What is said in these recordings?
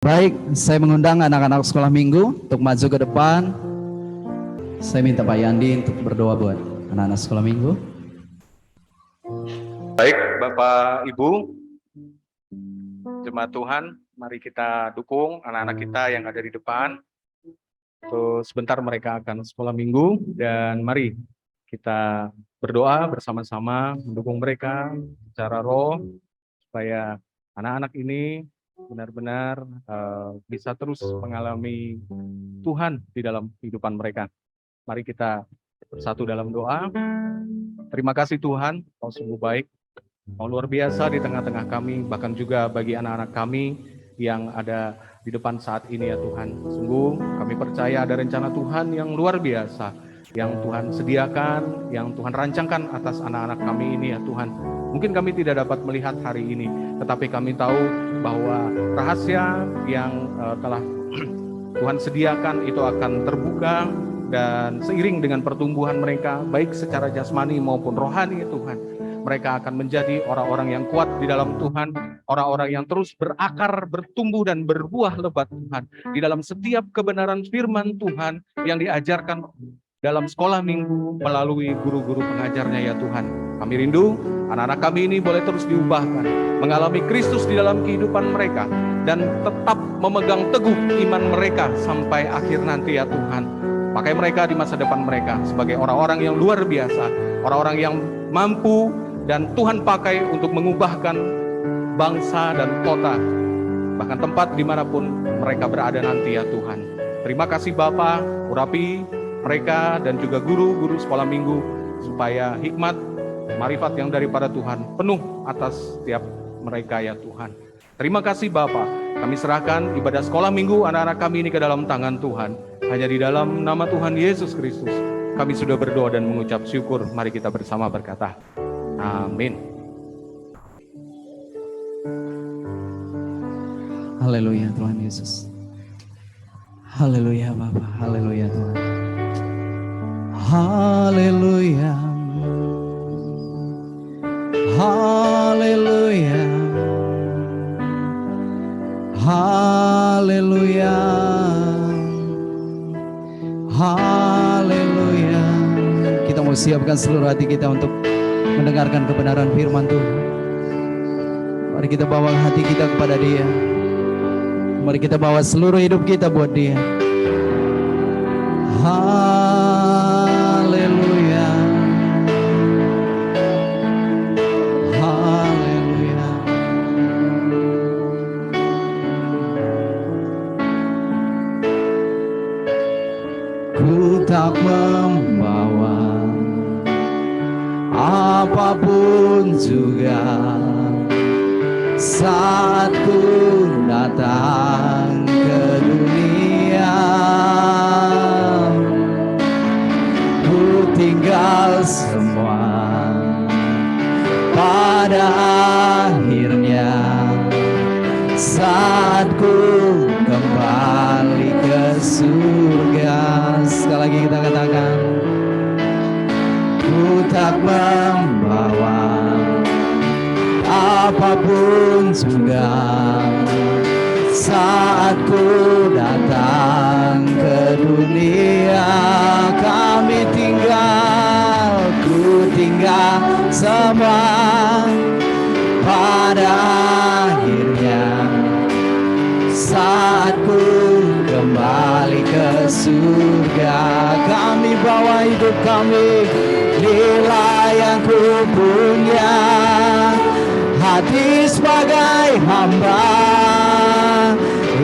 Baik, saya mengundang anak-anak sekolah minggu untuk maju ke depan. Saya minta Pak Yandi untuk berdoa buat anak-anak sekolah minggu. Baik, Bapak Ibu, jemaat Tuhan, mari kita dukung anak-anak kita yang ada di depan. Terus sebentar mereka akan sekolah minggu dan mari kita berdoa bersama-sama mendukung mereka secara roh supaya anak-anak ini benar-benar bisa terus mengalami Tuhan di dalam kehidupan mereka. Mari kita bersatu dalam doa. Terima kasih Tuhan, Kau sungguh baik, Kau luar biasa di tengah-tengah kami, bahkan juga bagi anak-anak kami yang ada di depan saat ini ya Tuhan. Sungguh kami percaya ada rencana Tuhan yang luar biasa, yang Tuhan sediakan, yang Tuhan rancangkan atas anak-anak kami ini ya Tuhan. Mungkin kami tidak dapat melihat hari ini, tetapi kami tahu bahwa rahasia yang telah Tuhan sediakan itu akan terbuka, dan seiring dengan pertumbuhan mereka, baik secara jasmani maupun rohani Tuhan, mereka akan menjadi orang-orang yang kuat di dalam Tuhan, orang-orang yang terus berakar, bertumbuh dan berbuah lebat Tuhan, di dalam setiap kebenaran firman Tuhan yang diajarkan dalam sekolah minggu melalui guru-guru pengajarnya ya Tuhan. Kami rindu anak-anak kami ini boleh terus diubahkan, mengalami Kristus di dalam kehidupan mereka, dan tetap memegang teguh iman mereka sampai akhir nanti ya Tuhan. Pakai mereka di masa depan mereka sebagai orang-orang yang luar biasa, orang-orang yang mampu dan Tuhan pakai untuk mengubahkan bangsa dan kota, bahkan tempat dimanapun mereka berada nanti ya Tuhan. Terima kasih Bapa, urapi mereka dan juga guru-guru sekolah minggu, supaya hikmat, marifat yang daripada Tuhan penuh atas setiap mereka ya Tuhan. Terima kasih Bapa, kami serahkan ibadah sekolah minggu anak-anak kami ini ke dalam tangan Tuhan. Hanya di dalam nama Tuhan Yesus Kristus kami sudah berdoa dan mengucap syukur. Mari kita bersama berkata, amin. Haleluya Tuhan Yesus. Haleluya Bapa, haleluya Tuhan. Haleluya. Haleluya. Haleluya. Haleluya. Kita mau siapkan seluruh hati kita untuk mendengarkan kebenaran firman Tuhan. Mari kita bawa hati kita kepada Dia. Mari kita bawa seluruh hidup kita buat Dia. Haleluya. Haleluya. Ku tak membawa apapun juga saat ku datang ke dunia. Ku tinggal semua, pada akhirnya saat ku kembali ke surga. Sekali lagi kita katakan, ku tak membawa apapun juga saat ku datang ke dunia. Kami tinggal, ku tinggal semua, pada akhirnya saat ku kembali ke surga. Kami bawa hidup kami, inilah yang ku punya, hati sebagai hamba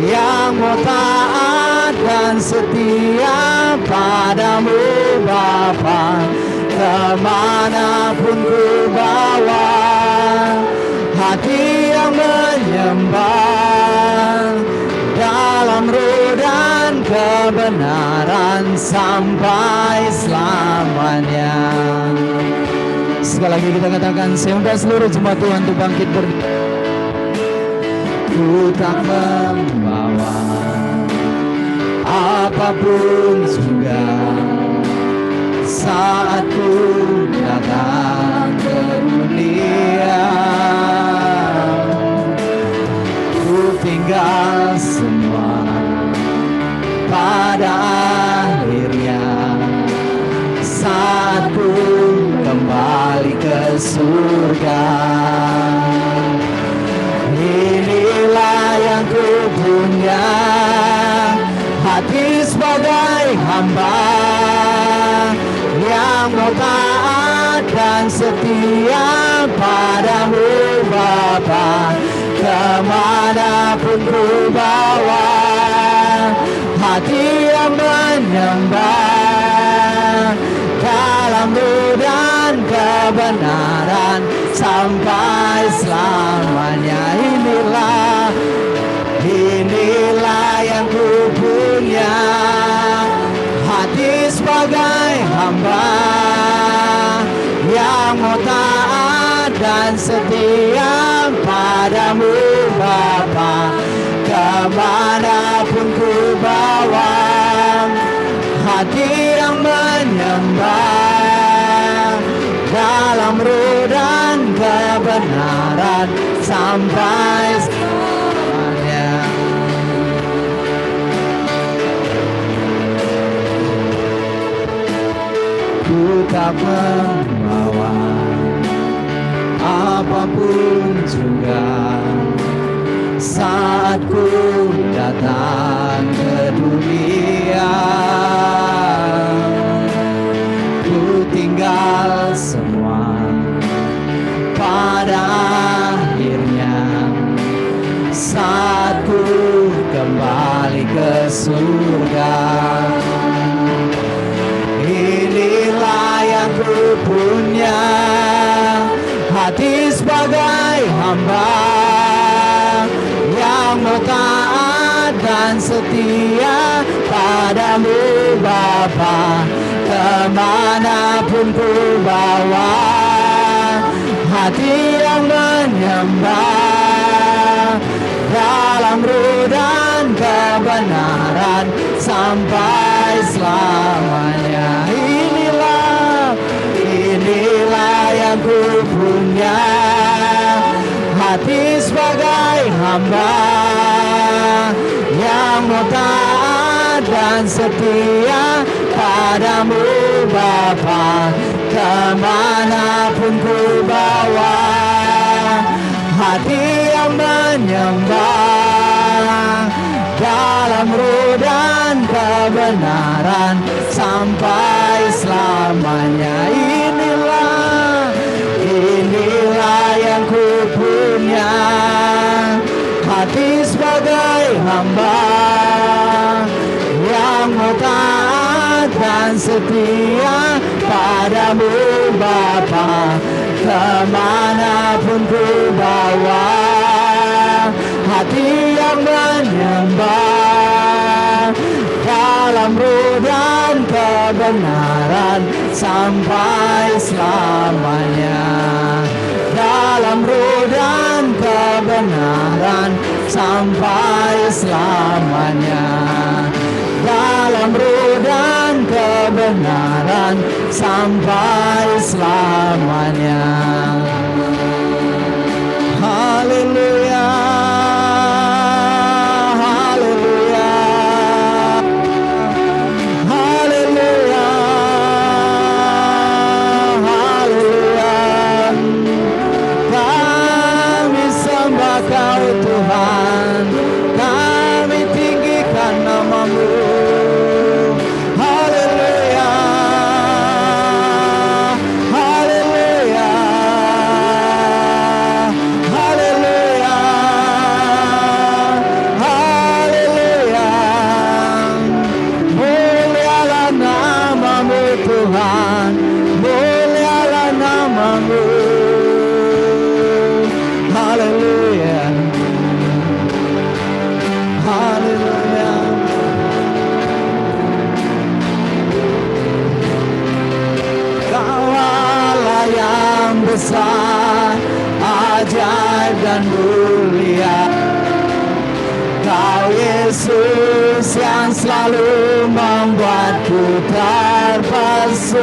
yang mau taat dan setia padamu Bapa. Kemanapun ku bawa, hati yang menyembah dalam roh dan kebenaran sampai selamanya. Sekali lagi kita katakan, saya undang seluruh jemaat Tuhan untuk bangkit berdiri. Ku tak membawa apapun juga saat ku datang ke dunia. Ku tinggal semua hati sebagai hamba yang mau taat dan setia padamu Bapa, kemanapun ku bawa, hati yang menyembah dalam roh dan kebenaran sampai selamanya. Inilah yang ku punya, hati sebagai hamba yang mau taat dan setia padamu Bapa, kemanapun ku bawa, hati yang menyembah dalam roh dan kebenaran sampai selamanya. Ku tak membawa apapun juga saat ku datang ke dunia. Ku tinggal semua pada akhirnya saat ku kembali ke surga. Inilah yang ku punya, hati sebagai hamba yang mau taat dan setia padamu Bapa, kemanapun ku bawa, hati yang menyembah dalam roh dan kebenaran sampai selamanya. Inilah yang ku punya, hati sebagai hamba yang mau taat dan setia padamu Bapa, kemanapun ku bawa, hati yang menyembah dalam roh dan kebenaran sampai selamanya. Inilah yang ku punya, hati sebagai hamba yang mau taat dan setia padamu Bapa, kemanapun ku bawa, hati yang menyembah dalam roh dan kebenaran sampai selamanya. Dalam roh dan kebenaran sampai selamanya. Dalam roh dan kebenaran sampai selamanya. Haleluya. Besar, ajaib dan mulia, Kau Yesus yang selalu membuatku terpesona.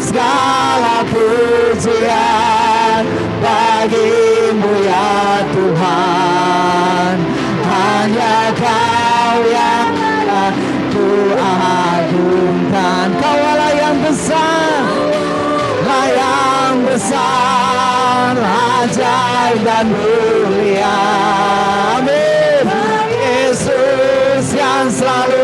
Segala pujian bagimu ya Tuhan, hanya Kau yang ku agungkan. Kau Allah yang besar, yang besar, ajaib dan mulia. Amin. Yesus yang selalu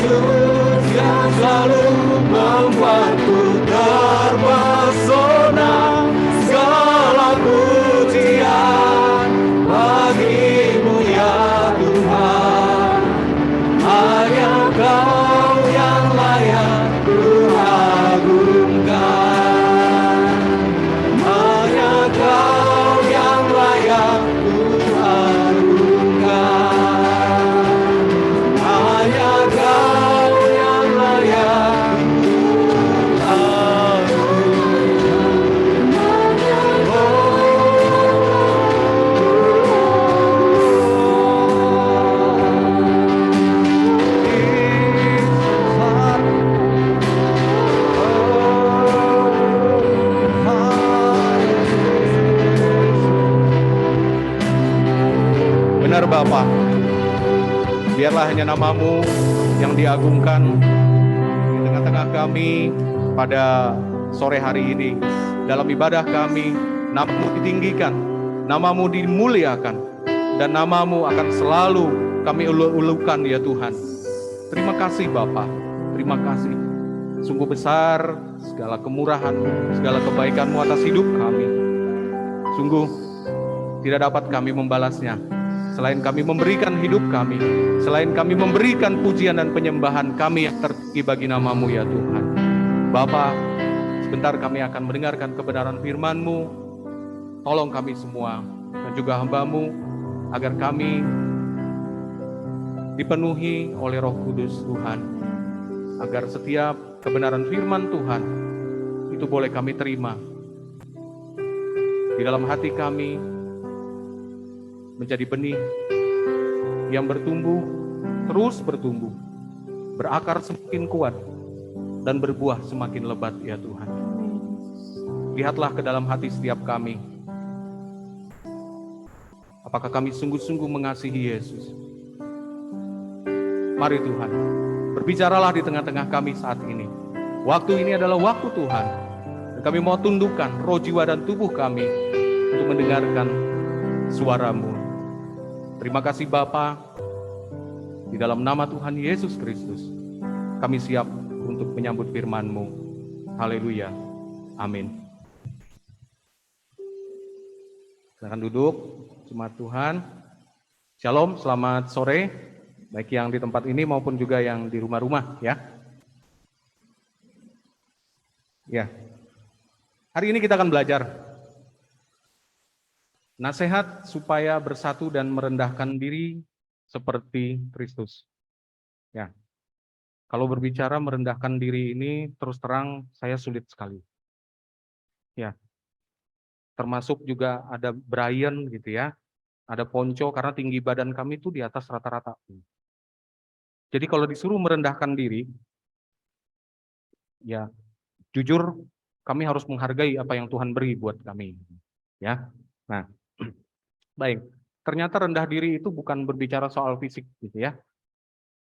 Yesus yang selalu membuatku terpesona. Segala pujian bagimu ya Tuhan. Hanya Kau yang layak ku agungkan. Hanya Kau yang layak ku agungkan. Hanya Kau yang layak ku Benar Bapa, biarlah hanya nama-Mu yang diagungkan di tengah-tengah kami pada sore hari ini. Dalam ibadah kami, nama-Mu ditinggikan, nama-Mu dimuliakan, dan nama-Mu akan selalu kami ulukan ya Tuhan. Terima kasih Bapa, terima kasih. Sungguh besar segala kemurahan-Mu, segala kebaikan-Mu atas hidup kami. Sungguh tidak dapat kami membalasnya, selain kami memberikan hidup kami, selain kami memberikan pujian dan penyembahan kami yang tertinggi bagi nama-Mu ya Tuhan. Bapa, sebentar kami akan mendengarkan kebenaran firman-Mu. Tolong kami semua dan juga hamba-Mu agar kami dipenuhi oleh Roh Kudus Tuhan, agar setiap kebenaran firman Tuhan itu boleh kami terima di dalam hati kami, menjadi benih yang bertumbuh, terus bertumbuh, berakar semakin kuat, dan berbuah semakin lebat ya Tuhan. Lihatlah ke dalam hati setiap kami. Apakah kami sungguh-sungguh mengasihi Yesus? Mari Tuhan, berbicaralah di tengah-tengah kami saat ini. Waktu ini adalah waktu Tuhan. Dan kami mau tundukkan roh, jiwa, dan tubuh kami untuk mendengarkan suara-Mu. Terima kasih Bapa, di dalam nama Tuhan Yesus Kristus, kami siap untuk menyambut firman-Mu. Haleluya. Amin. Silakan duduk, jemaat Tuhan. Shalom, selamat sore, baik yang di tempat ini maupun juga yang di rumah-rumah ya. Ya. Hari ini kita akan belajar nasihat supaya bersatu dan merendahkan diri seperti Kristus. Ya. Kalau berbicara merendahkan diri ini terus terang saya sulit sekali. Ya. Termasuk juga ada Brian gitu ya. Ada Ponco karena tinggi badan kami itu di atas rata-rata. Jadi kalau disuruh merendahkan diri, ya jujur kami harus menghargai apa yang Tuhan beri buat kami. Ya. Nah, baik, ternyata rendah diri itu bukan berbicara soal fisik gitu ya.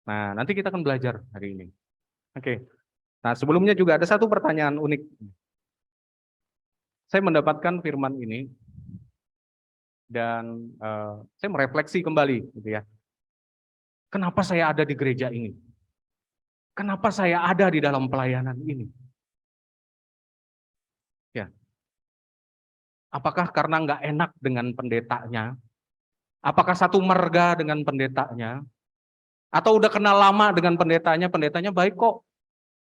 Nah, nanti kita akan belajar hari ini. Oke. Nah, sebelumnya juga ada satu pertanyaan unik. Saya mendapatkan firman ini dan saya merefleksi kembali gitu ya. Kenapa saya ada di gereja ini? Kenapa saya ada di dalam pelayanan ini? Ya. Apakah karena nggak enak dengan pendetanya? Apakah satu marga dengan pendetanya? Atau udah kenal lama dengan pendetanya baik kok.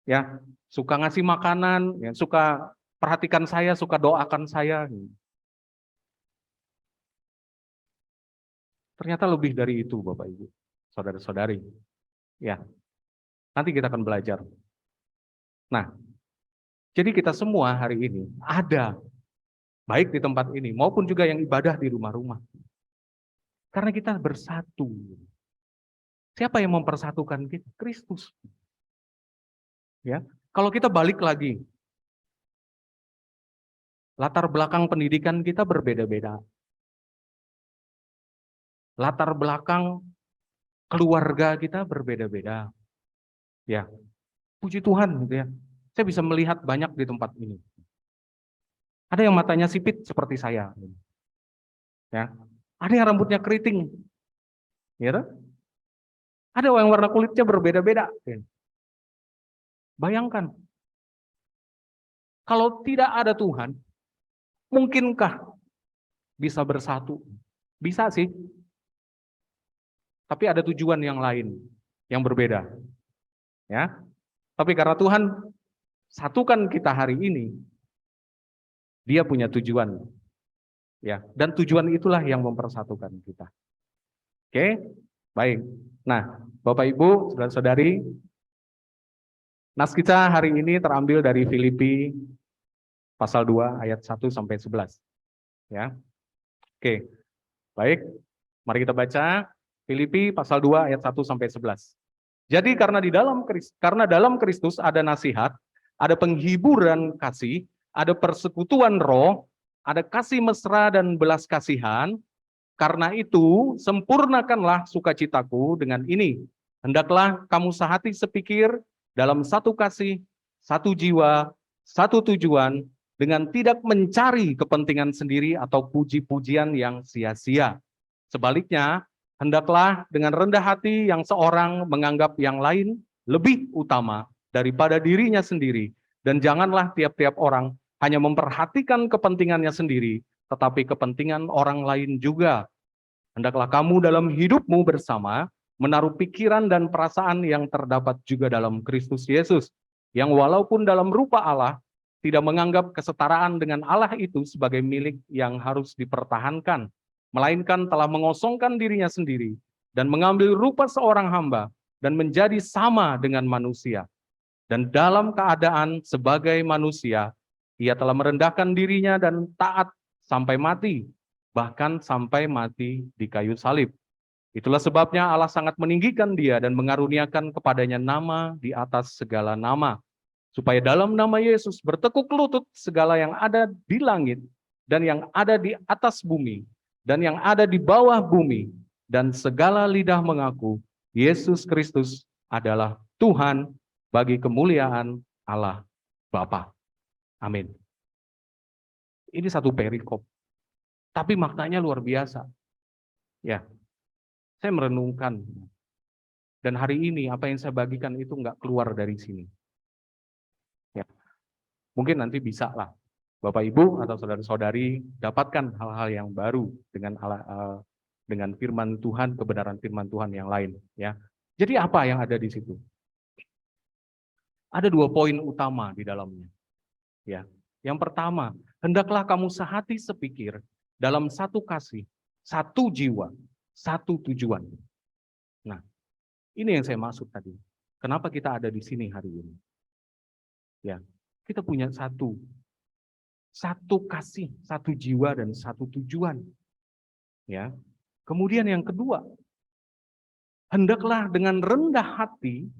Ya, suka ngasih makanan, ya, suka perhatikan saya, suka doakan saya. Ternyata lebih dari itu, Bapak Ibu, saudara-saudari. Ya, nanti kita akan belajar. Nah, jadi kita semua hari ini ada, baik di tempat ini maupun juga yang ibadah di rumah-rumah. Karena kita bersatu. Siapa yang mempersatukan kita? Kristus. Ya, kalau kita balik lagi, latar belakang pendidikan kita berbeda-beda. Latar belakang keluarga kita berbeda-beda. Ya, puji Tuhan gitu ya. Saya bisa melihat banyak di tempat ini. Ada yang matanya sipit seperti saya. Ya. Ada yang rambutnya keriting. Ya. Ada yang warna kulitnya berbeda-beda. Bayangkan, kalau tidak ada Tuhan, mungkinkah bisa bersatu? Bisa sih, tapi ada tujuan yang lain, yang berbeda. Ya, tapi karena Tuhan satukan kita hari ini, Dia punya tujuan. Ya, dan tujuan itulah yang mempersatukan kita. Oke, baik. Nah, Bapak Ibu, saudara-saudari, nas kita hari ini terambil dari Filipi pasal 2 ayat 1 sampai 11. Ya. Oke. Baik. Mari kita baca Filipi pasal 2 ayat 1 sampai 11. Jadi karena dalam Kristus ada nasihat, ada penghiburan kasih, ada persekutuan roh, ada kasih mesra dan belas kasihan. Karena itu, sempurnakanlah sukacitaku dengan ini. Hendaklah kamu sehati sepikir dalam satu kasih, satu jiwa, satu tujuan, dengan tidak mencari kepentingan sendiri atau puji-pujian yang sia-sia. Sebaliknya, hendaklah dengan rendah hati yang seorang menganggap yang lain lebih utama daripada dirinya sendiri. Dan janganlah tiap-tiap orang hanya memperhatikan kepentingannya sendiri, tetapi kepentingan orang lain juga. Hendaklah kamu dalam hidupmu bersama menaruh pikiran dan perasaan yang terdapat juga dalam Kristus Yesus, yang walaupun dalam rupa Allah, tidak menganggap kesetaraan dengan Allah itu sebagai milik yang harus dipertahankan, melainkan telah mengosongkan dirinya sendiri dan mengambil rupa seorang hamba dan menjadi sama dengan manusia. Dan dalam keadaan sebagai manusia, ia telah merendahkan dirinya dan taat sampai mati, bahkan sampai mati di kayu salib. Itulah sebabnya Allah sangat meninggikan dia dan mengaruniakan kepadanya nama di atas segala nama, supaya dalam nama Yesus bertekuk lutut segala yang ada di langit dan yang ada di atas bumi dan yang ada di bawah bumi, dan segala lidah mengaku Yesus Kristus adalah Tuhan, bagi kemuliaan Allah Bapa. Amin. Ini satu perikop, tapi maknanya luar biasa. Ya, saya merenungkan, dan hari ini apa yang saya bagikan itu nggak keluar dari sini. Ya, mungkin nanti bisa lah, Bapak Ibu atau saudara-saudari dapatkan hal-hal yang baru dengan firman Tuhan, kebenaran firman Tuhan yang lain. Ya, jadi apa yang ada di situ? Ada 2 poin utama di dalamnya. Ya, yang pertama, hendaklah kamu sehati sepikir dalam satu kasih, satu jiwa, satu tujuan. Nah, ini yang saya maksud tadi. Kenapa kita ada di sini hari ini? Ya, kita punya satu kasih, satu jiwa dan satu tujuan. Ya. Kemudian yang kedua, hendaklah dengan rendah hati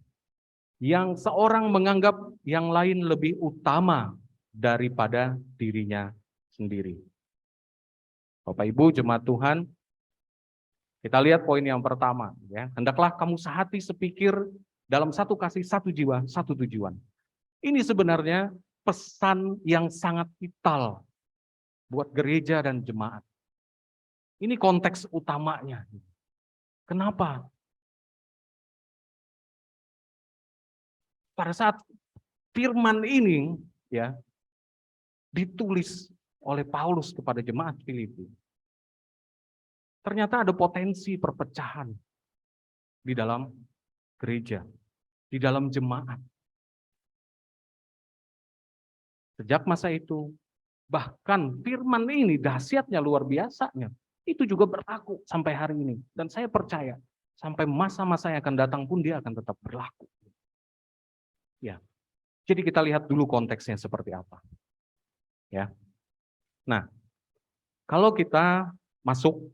yang seorang menganggap yang lain lebih utama daripada dirinya sendiri. Bapak Ibu jemaat Tuhan, kita lihat poin yang pertama, ya. Hendaklah kamu sehati sepikir dalam satu kasih, satu jiwa, satu tujuan. Ini sebenarnya pesan yang sangat vital buat gereja dan jemaat. Ini konteks utamanya. Kenapa? Pada saat firman ini ya ditulis oleh Paulus kepada jemaat Filipi, ternyata ada potensi perpecahan di dalam gereja, di dalam jemaat. Sejak masa itu, bahkan firman ini dahsyatnya luar biasanya, itu juga berlaku sampai hari ini. Dan saya percaya, sampai masa-masa yang akan datang pun dia akan tetap berlaku. Ya, jadi kita lihat dulu konteksnya seperti apa. Ya, nah, kalau kita masuk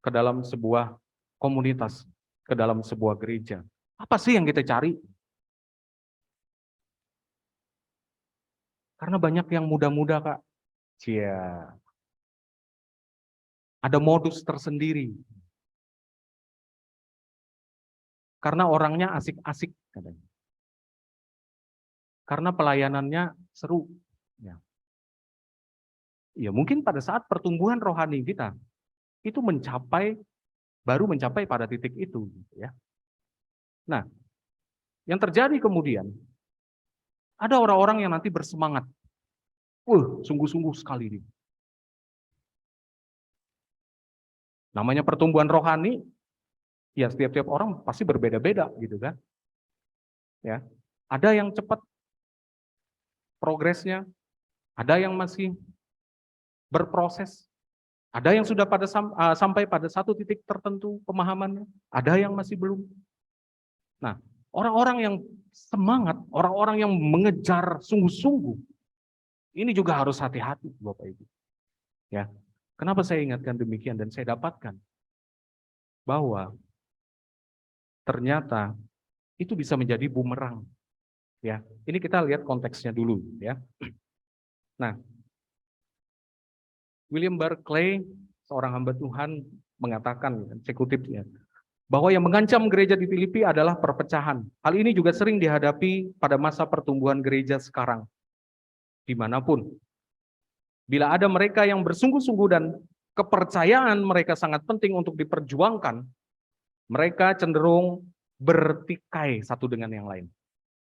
ke dalam sebuah komunitas, ke dalam sebuah gereja, apa sih yang kita cari? Karena banyak yang muda-muda, Kak. Cia. Ada modus tersendiri. Karena orangnya asik-asik katanya. Karena pelayanannya seru. Ya mungkin pada saat pertumbuhan rohani kita itu baru mencapai pada titik itu, ya. Nah, yang terjadi kemudian, ada orang-orang yang nanti bersemangat. Sungguh-sungguh sekali. Namanya pertumbuhan rohani, ya setiap orang pasti berbeda-beda gitu kan. Ya, ada yang cepat progresnya, ada yang masih berproses, ada yang sudah sampai pada satu titik tertentu pemahamannya, ada yang masih belum. Nah, orang-orang yang semangat, orang-orang yang mengejar sungguh-sungguh, ini juga harus hati-hati, Bapak Ibu. Ya, kenapa saya ingatkan demikian dan saya dapatkan bahwa ternyata itu bisa menjadi bumerang. Ya, ini kita lihat konteksnya dulu, ya. Nah, William Barclay, seorang hamba Tuhan, mengatakan, saya kutip ya, bahwa yang mengancam gereja di Filipi adalah perpecahan. Hal ini juga sering dihadapi pada masa pertumbuhan gereja sekarang, dimanapun. Bila ada mereka yang bersungguh-sungguh dan kepercayaan mereka sangat penting untuk diperjuangkan, mereka cenderung bertikai satu dengan yang lain.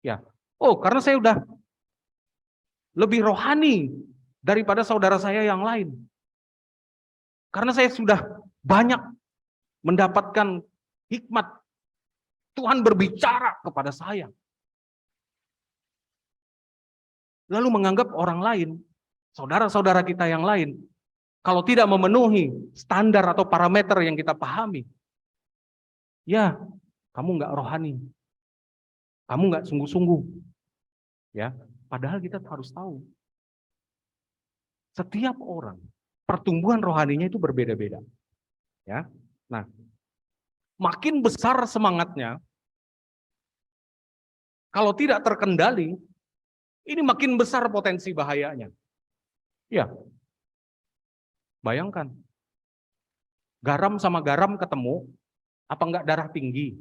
Ya, karena saya udah lebih rohani daripada saudara saya yang lain. Karena saya sudah banyak mendapatkan hikmat. Tuhan berbicara kepada saya. Lalu menganggap orang lain, saudara-saudara kita yang lain, kalau tidak memenuhi standar atau parameter yang kita pahami, ya kamu nggak rohani, kamu nggak sungguh-sungguh. Ya, padahal kita harus tahu, setiap orang pertumbuhan rohaninya itu berbeda-beda. Ya, nah, makin besar semangatnya, kalau tidak terkendali, ini makin besar potensi bahayanya. Ya, bayangkan, garam sama garam ketemu, apa enggak darah tinggi?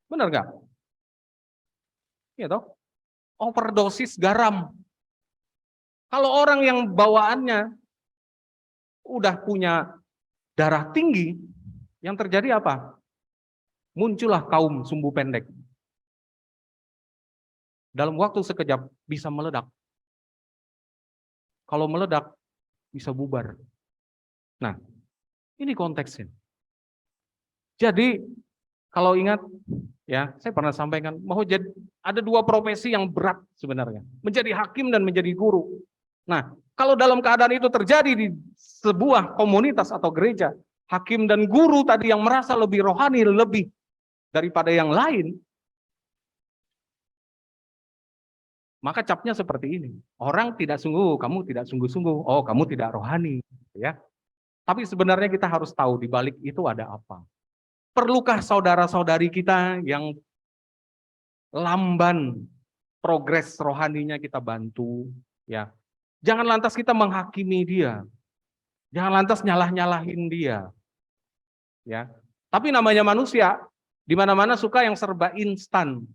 Benar nggak? Iya toh? Overdosis garam. Kalau orang yang bawaannya udah punya darah tinggi, yang terjadi apa? Muncullah kaum sumbu pendek. Dalam waktu sekejap bisa meledak. Kalau meledak, bisa bubar. Nah, ini konteksnya. Jadi, kalau ingat, ya, saya pernah sampaikan bahwa ada dua profesi yang berat sebenarnya. Menjadi hakim dan menjadi guru. Nah, kalau dalam keadaan itu terjadi di sebuah komunitas atau gereja, hakim dan guru tadi yang merasa lebih rohani, lebih daripada yang lain, maka capnya seperti ini. Orang tidak sungguh, kamu tidak sungguh-sungguh. Oh, kamu tidak rohani, ya. Tapi sebenarnya kita harus tahu di balik itu ada apa. Perlukah saudara-saudari kita yang lamban progres rohaninya kita bantu, ya. Jangan lantas kita menghakimi dia. Jangan lantas nyalah-nyalahin dia. Ya. Tapi namanya manusia, di mana-mana suka yang serba instan.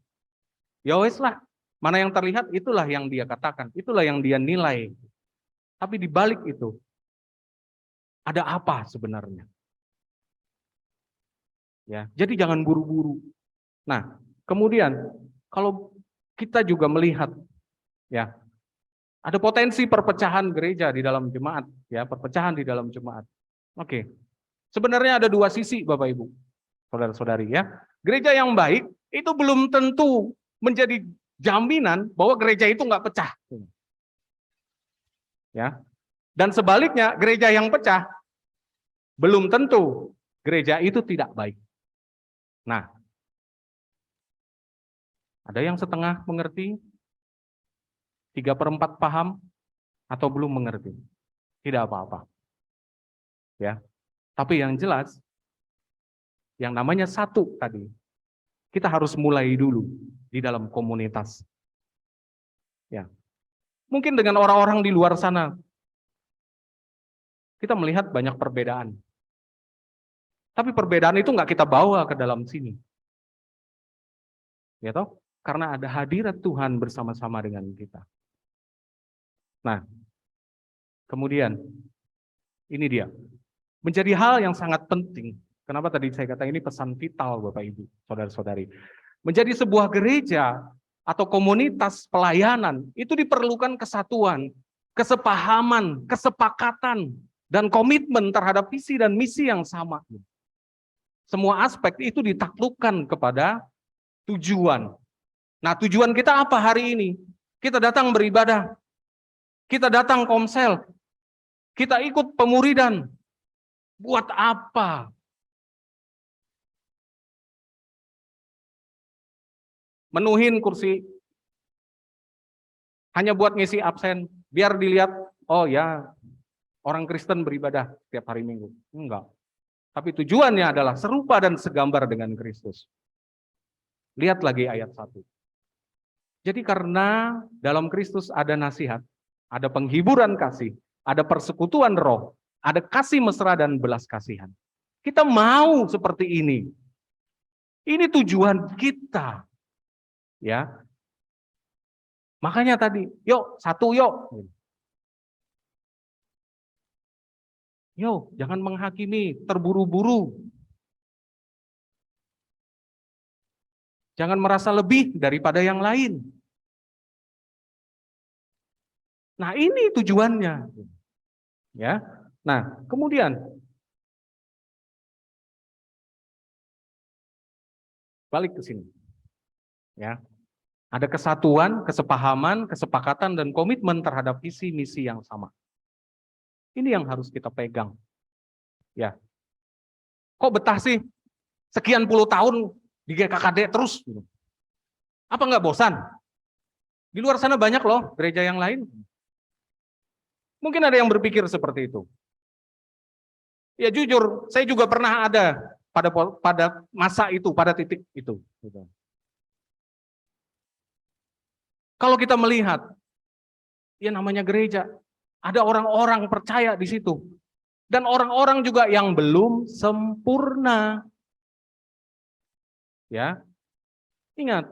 Ya wes lah, mana yang terlihat itulah yang dia katakan, itulah yang dia nilai. Tapi di balik itu ada apa sebenarnya? Ya, jadi jangan buru-buru. Nah, kemudian kalau kita juga melihat, ya, ada potensi perpecahan gereja di dalam jemaat, ya, perpecahan di dalam jemaat. Oke, sebenarnya ada dua sisi, Bapak Ibu, saudara-saudari, ya. Gereja yang baik itu belum tentu menjadi jaminan bahwa gereja itu nggak pecah. Ya. Dan sebaliknya, gereja yang pecah belum tentu gereja itu tidak baik. Nah, ada yang setengah mengerti, 3/4 paham, atau belum mengerti. Tidak apa-apa. Ya. Tapi yang jelas, yang namanya satu tadi, kita harus mulai dulu di dalam komunitas. Ya. Mungkin dengan orang-orang di luar sana, kita melihat banyak perbedaan. Tapi perbedaan itu nggak kita bawa ke dalam sini. Ya toh? Karena ada hadirat Tuhan bersama-sama dengan kita. Nah, kemudian, ini dia. Menjadi hal yang sangat penting Kenapa tadi saya katakan ini pesan vital Bapak Ibu, saudara-saudari. Menjadi sebuah gereja atau komunitas pelayanan itu diperlukan kesatuan, kesepahaman, kesepakatan, dan komitmen terhadap visi dan misi yang sama. Semua aspek itu ditaklukkan kepada tujuan. Nah, tujuan kita apa hari ini? Kita datang beribadah, kita datang komsel, kita ikut pemuridan. Buat apa? Menuhin kursi hanya buat ngisi absen, biar dilihat, oh ya, orang Kristen beribadah setiap hari Minggu. Enggak. Tapi tujuannya adalah serupa dan segambar dengan Kristus. Lihat lagi ayat 1. Jadi karena dalam Kristus ada nasihat, ada penghiburan kasih, ada persekutuan roh, ada kasih mesra dan belas kasihan. Kita mau seperti ini. Ini tujuan kita. Ya. Makanya tadi, yuk, satu yuk. Yuk, jangan menghakimi, terburu-buru. Jangan merasa lebih daripada yang lain. Nah, ini tujuannya. Ya. Nah, kemudian balik ke sini. Ya. Ada kesatuan, kesepahaman, kesepakatan, dan komitmen terhadap visi misi yang sama. Ini yang harus kita pegang. Ya. Kok betah sih? Sekian puluh tahun di GKKD terus. Apa nggak bosan? Di luar sana banyak loh gereja yang lain. Mungkin ada yang berpikir seperti itu. Ya jujur, saya juga pernah ada pada masa itu, pada titik itu. Kalau kita melihat, ya namanya gereja, ada orang-orang percaya di situ. Dan orang-orang juga yang belum sempurna. Ya, ingat,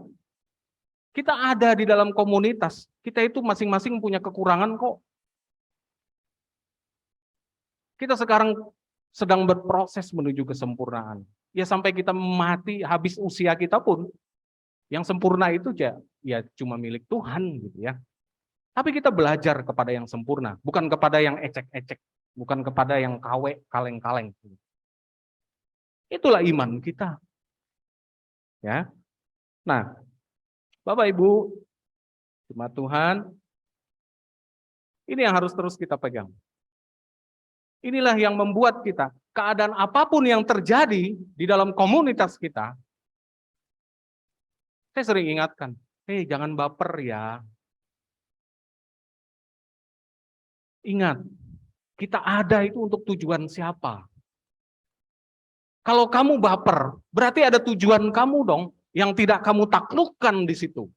kita ada di dalam komunitas, kita itu masing-masing punya kekurangan kok. Kita sekarang sedang berproses menuju kesempurnaan. Ya sampai kita mati, habis usia kita pun, yang sempurna itu ya cuma milik Tuhan gitu ya. Tapi kita belajar kepada yang sempurna, bukan kepada yang ecek-ecek, bukan kepada yang kaleng-kaleng. Itulah iman kita. Ya. Nah, Bapak Ibu, jemaat Tuhan, ini yang harus terus kita pegang. Inilah yang membuat kita, keadaan apapun yang terjadi di dalam komunitas kita, saya sering ingatkan, jangan baper ya. Ingat, kita ada itu untuk tujuan siapa? Kalau kamu baper, berarti ada tujuan kamu dong yang tidak kamu taklukkan di situ.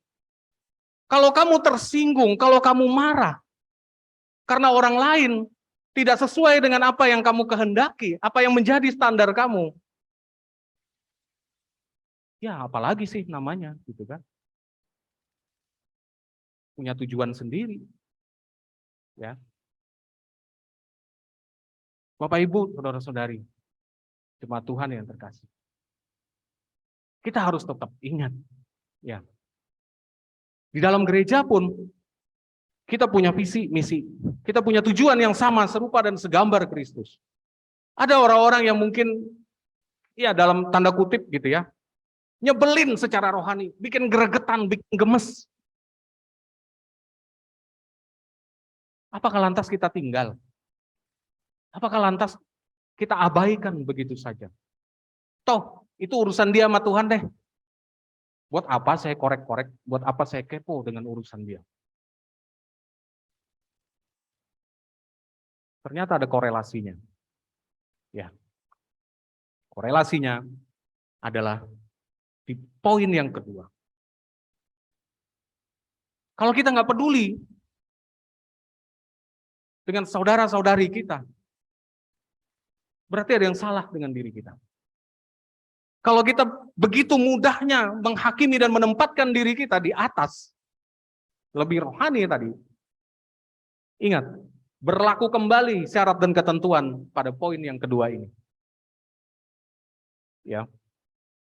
Kalau kamu tersinggung, kalau kamu marah, karena orang lain tidak sesuai dengan apa yang kamu kehendaki, apa yang menjadi standar kamu, ya apalagi sih namanya, gitu kan? Punya tujuan sendiri. Ya. Bapak Ibu, saudara-saudari, jemaat Tuhan yang terkasih. Kita harus tetap ingat, ya. Di dalam gereja pun kita punya visi, misi. Kita punya tujuan yang sama, serupa dan segambar Kristus. Ada orang-orang yang mungkin ya dalam tanda kutip gitu ya, nyebelin secara rohani, bikin gregetan, bikin gemes. Apakah lantas kita tinggal? Apakah lantas kita abaikan begitu saja? Toh, itu urusan dia sama Tuhan deh. Buat apa saya korek-korek? Buat apa saya kepo dengan urusan dia? Ternyata ada korelasinya. Ya. Korelasinya adalah di poin yang kedua. Kalau kita nggak peduli dengan saudara-saudari kita, berarti ada yang salah dengan diri kita. Kalau kita begitu mudahnya menghakimi dan menempatkan diri kita di atas, lebih rohani tadi, ingat, berlaku kembali syarat dan ketentuan pada poin yang kedua ini. ya.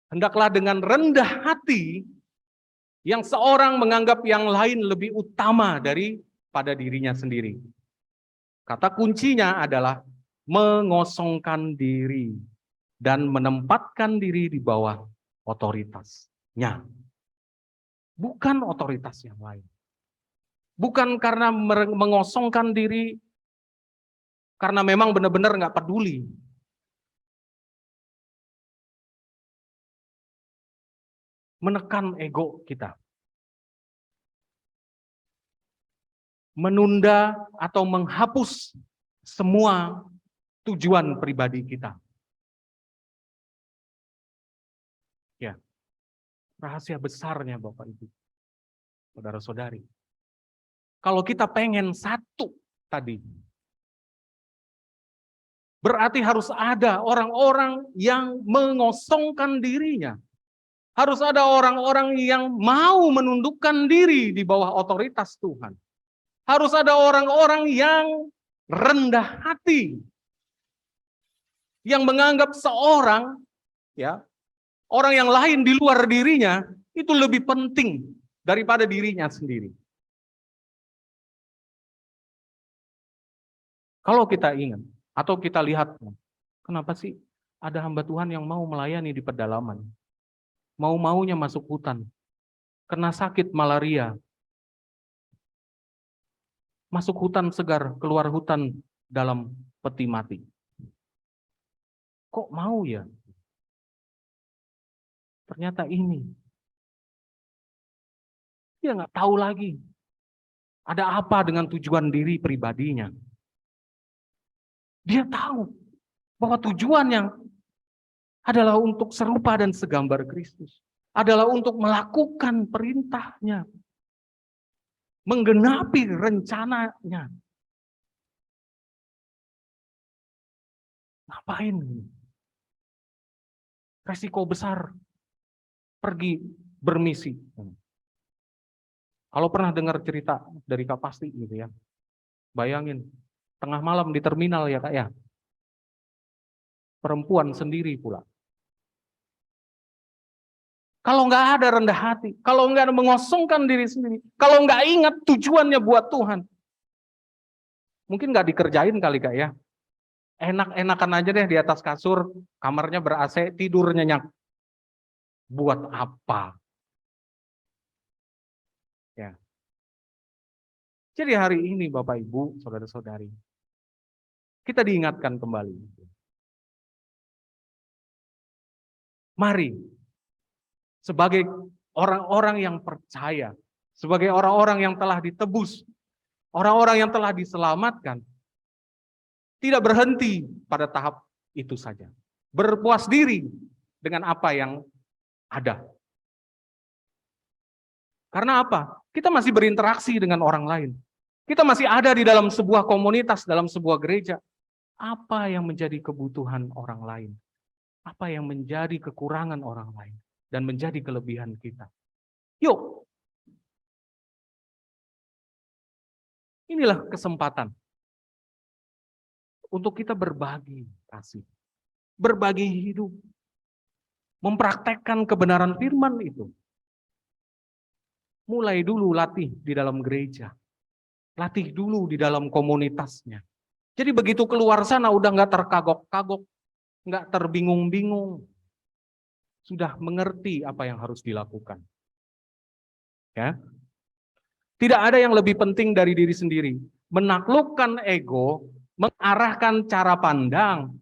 Hendaklah dengan rendah hati yang seorang menganggap yang lain lebih utama daripada dirinya sendiri. Kata kuncinya adalah mengosongkan diri dan menempatkan diri di bawah otoritasnya. Bukan otoritas yang lain. Bukan karena mengosongkan diri karena memang benar-benar nggak peduli. Menekan ego kita. Menunda atau menghapus semua tujuan pribadi kita. Ya, rahasia besarnya Bapak Ibu, saudara-saudari. Kalau kita pengen satu tadi, berarti harus ada orang-orang yang mengosongkan dirinya. Harus ada orang-orang yang mau menundukkan diri di bawah otoritas Tuhan. Harus ada orang-orang yang rendah hati. Yang menganggap seorang, ya, orang yang lain di luar dirinya, itu lebih penting daripada dirinya sendiri. Kalau kita ingat, atau kita lihat, kenapa sih ada hamba Tuhan yang mau melayani di pedalaman? Mau-maunya masuk hutan, kena sakit malaria, masuk hutan segar, keluar hutan dalam peti mati. Kok mau ya? Ternyata ini. Dia nggak tahu lagi. Ada apa dengan tujuan diri pribadinya. Dia tahu bahwa tujuannya adalah untuk serupa dan segambar Kristus. Adalah untuk melakukan perintahnya. Menggenapi rencananya. Ngapain? Resiko besar. Pergi bermisi. Kalau pernah dengar cerita dari Kak Pasti gitu ya. Bayangin, tengah malam di terminal ya Kak ya. Perempuan sendiri pula. Kalau nggak ada rendah hati, kalau nggak ada mengosongkan diri sendiri, kalau nggak ingat tujuannya buat Tuhan, mungkin nggak dikerjain kali Kak ya. Enak-enakan aja deh di atas kasur, kamarnya ber-AC, tidur nyenyak. Buat apa? Ya. Jadi hari ini Bapak Ibu, saudara-saudari, kita diingatkan kembali. Mari, sebagai orang-orang yang percaya, sebagai orang-orang yang telah ditebus, orang-orang yang telah diselamatkan, tidak berhenti pada tahap itu saja. Berpuas diri dengan apa yang ada. Karena apa? Kita masih berinteraksi dengan orang lain. Kita masih ada di dalam sebuah komunitas, dalam sebuah gereja. Apa yang menjadi kebutuhan orang lain? Apa yang menjadi kekurangan orang lain? Dan menjadi kelebihan kita. Yuk. Inilah kesempatan untuk kita berbagi kasih. Berbagi hidup. Mempraktekkan kebenaran firman itu. Mulai dulu latih di dalam gereja. Latih dulu di dalam komunitasnya. Jadi begitu keluar sana udah nggak terkagok-kagok, nggak terbingung-bingung. Sudah mengerti apa yang harus dilakukan. Ya. Tidak ada yang lebih penting dari diri sendiri. Menaklukkan ego, mengarahkan cara pandang,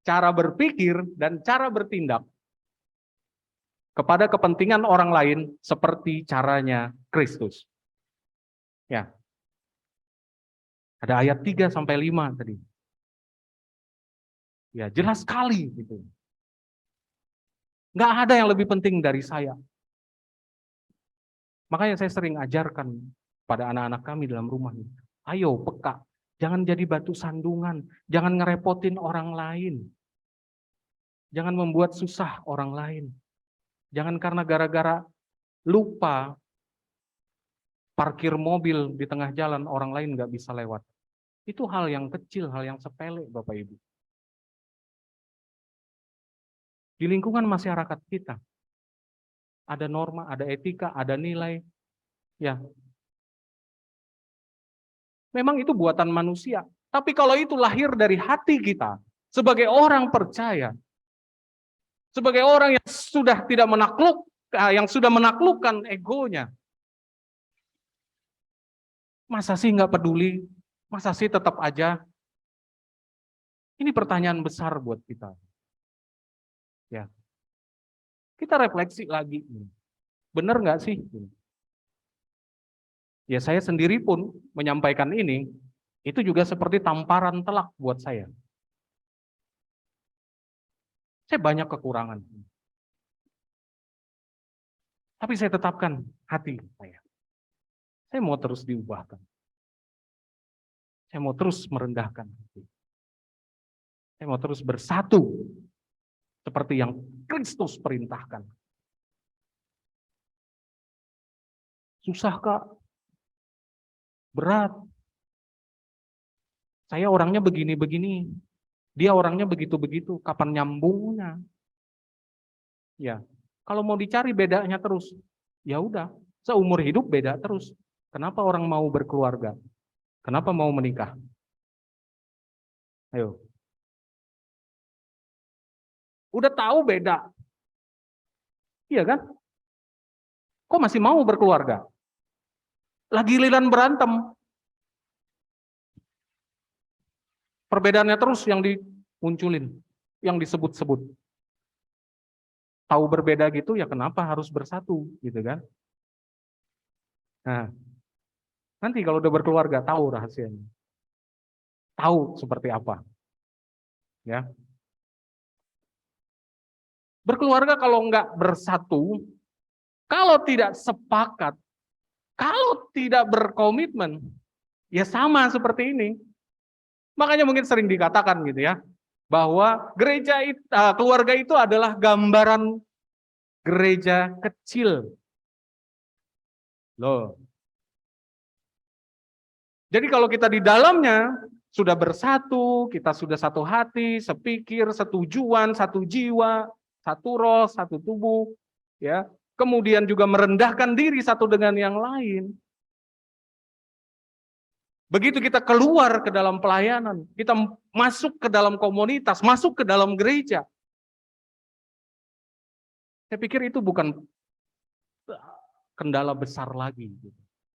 cara berpikir, dan cara bertindak kepada kepentingan orang lain seperti caranya Kristus. Ya. Ada ayat 3 sampai 5 tadi. Ya, jelas sekali gitu. Nggak ada yang lebih penting dari saya. Makanya saya sering ajarkan pada anak-anak kami dalam rumah. Ayo peka, jangan jadi batu sandungan, jangan ngerepotin orang lain. Jangan membuat susah orang lain. Jangan karena gara-gara lupa parkir mobil di tengah jalan orang lain nggak bisa lewat. Itu hal yang kecil, hal yang sepele Bapak Ibu. di lingkungan masyarakat kita. Ada norma, ada etika, ada nilai. Ya, memang itu buatan manusia. Tapi kalau itu lahir dari hati kita, sebagai orang percaya, sebagai orang yang sudah tidak yang sudah menaklukkan egonya, masa sih nggak peduli? Masa sih tetap aja? Ini pertanyaan besar buat kita. Ya, kita refleksi lagi. Benar nggak sih? Ya saya sendiri pun menyampaikan ini, itu juga seperti tamparan telak buat saya. Saya banyak kekurangan. Tapi saya tetapkan hati saya. Saya mau terus diubahkan. Saya mau terus merendahkan hati. Saya mau terus bersatu seperti yang Kristus perintahkan. Susah, Kak. Berat. Saya orangnya begini-begini. Dia orangnya begitu-begitu. Kapan nyambungnya? Ya, kalau mau dicari bedanya terus, ya udah, seumur hidup beda terus. Kenapa orang mau berkeluarga? Kenapa mau menikah? Ayo. Udah tahu beda. Iya kan? Kok masih mau berkeluarga? Lagi giliran berantem. Perbedaannya terus yang dimunculin, yang disebut-sebut. Tahu berbeda gitu ya kenapa harus bersatu gitu kan? Nah, nanti kalau udah berkeluarga tahu rahasianya. Tahu seperti apa. Ya. Berkeluarga kalau enggak bersatu, kalau tidak sepakat, kalau tidak berkomitmen, ya sama seperti ini. Makanya mungkin sering dikatakan gitu ya, bahwa keluarga itu adalah gambaran gereja kecil. Loh. Jadi kalau kita di dalamnya sudah bersatu, kita sudah satu hati, sepikir, setujuan, satu jiwa, satu roh, satu tubuh, ya. Kemudian juga merendahkan diri satu dengan yang lain. Begitu kita keluar ke dalam pelayanan, kita masuk ke dalam komunitas, masuk ke dalam gereja. Saya pikir itu bukan kendala besar lagi.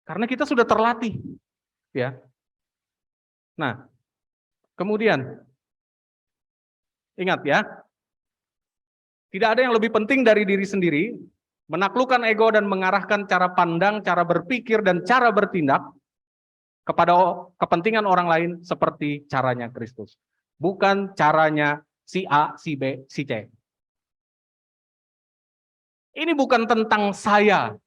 Karena kita sudah terlatih. Ya. Nah, kemudian, ingat ya, tidak ada yang lebih penting dari diri sendiri, menaklukkan ego dan mengarahkan cara pandang, cara berpikir, dan cara bertindak kepada kepentingan orang lain seperti caranya Kristus. Bukan caranya si A, si B, si C. Ini bukan tentang saya,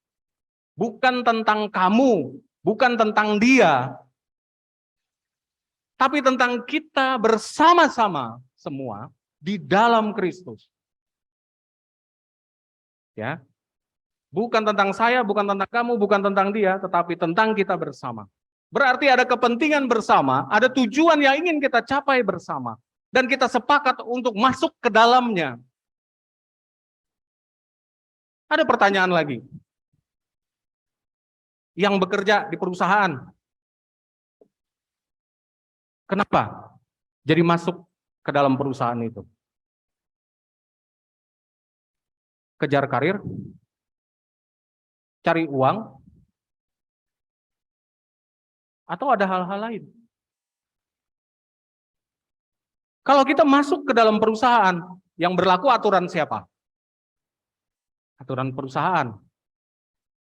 bukan tentang kamu, bukan tentang dia, tapi tentang kita bersama-sama semua di dalam Kristus. Ya. Bukan tentang saya, bukan tentang kamu, bukan tentang dia, tetapi tentang kita bersama. Berarti ada kepentingan bersama, ada tujuan yang ingin kita capai bersama. Dan kita sepakat untuk masuk ke dalamnya. Ada pertanyaan lagi. Yang bekerja di perusahaan. Kenapa? Jadi masuk ke dalam perusahaan itu. Kejar karir, cari uang, atau ada hal-hal lain. Kalau kita masuk ke dalam perusahaan, yang berlaku aturan siapa? Aturan perusahaan.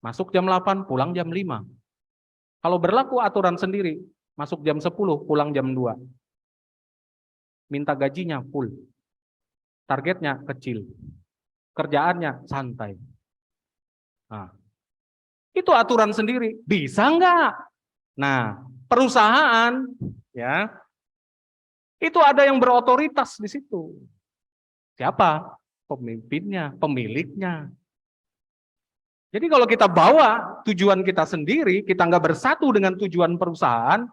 Masuk jam 8, pulang jam 5. Kalau berlaku aturan sendiri, masuk jam 10, pulang jam 2. Minta gajinya full. Targetnya kecil. Kerjaannya santai. Nah, itu aturan sendiri. Bisa enggak? Nah, perusahaan ya itu ada yang berotoritas di situ. Siapa? Pemimpinnya, pemiliknya. Jadi kalau kita bawa tujuan kita sendiri, kita nggak bersatu dengan tujuan perusahaan,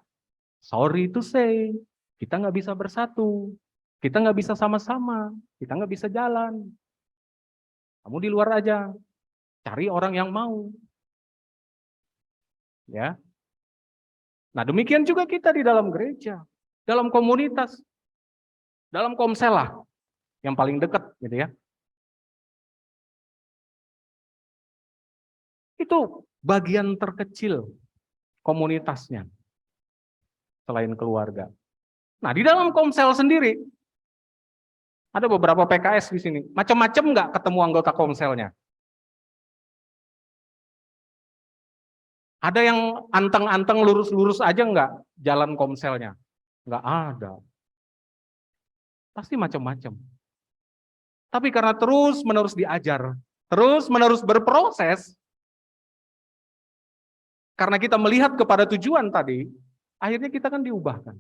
sorry to say, kita nggak bisa bersatu. Kita nggak bisa sama-sama, kita nggak bisa jalan. Kamu di luar aja, cari orang yang mau. Ya. Nah, demikian juga kita di dalam gereja, dalam komunitas, dalam komsel lah, yang paling dekat gitu ya. Itu bagian terkecil komunitasnya selain keluarga. Nah, di dalam komsel sendiri ada beberapa PKS di sini. Macam-macam nggak ketemu anggota komselnya? Ada yang anteng-anteng lurus-lurus aja nggak jalan komselnya? Nggak ada. Pasti macam-macam. Tapi karena terus-menerus diajar, terus-menerus berproses, karena kita melihat kepada tujuan tadi, akhirnya kita kan diubahkan.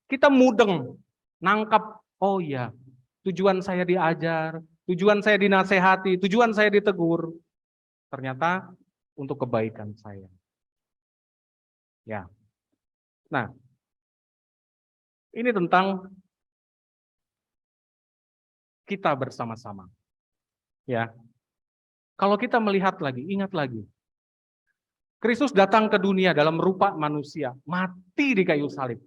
Kita mudeng, nangkap, oh iya, tujuan saya diajar, tujuan saya dinasehati, tujuan saya ditegur, ternyata untuk kebaikan saya. Ya. Nah, ini tentang kita bersama-sama. Ya. Kalau kita melihat lagi, ingat lagi. Kristus datang ke dunia dalam rupa manusia, mati di kayu salib.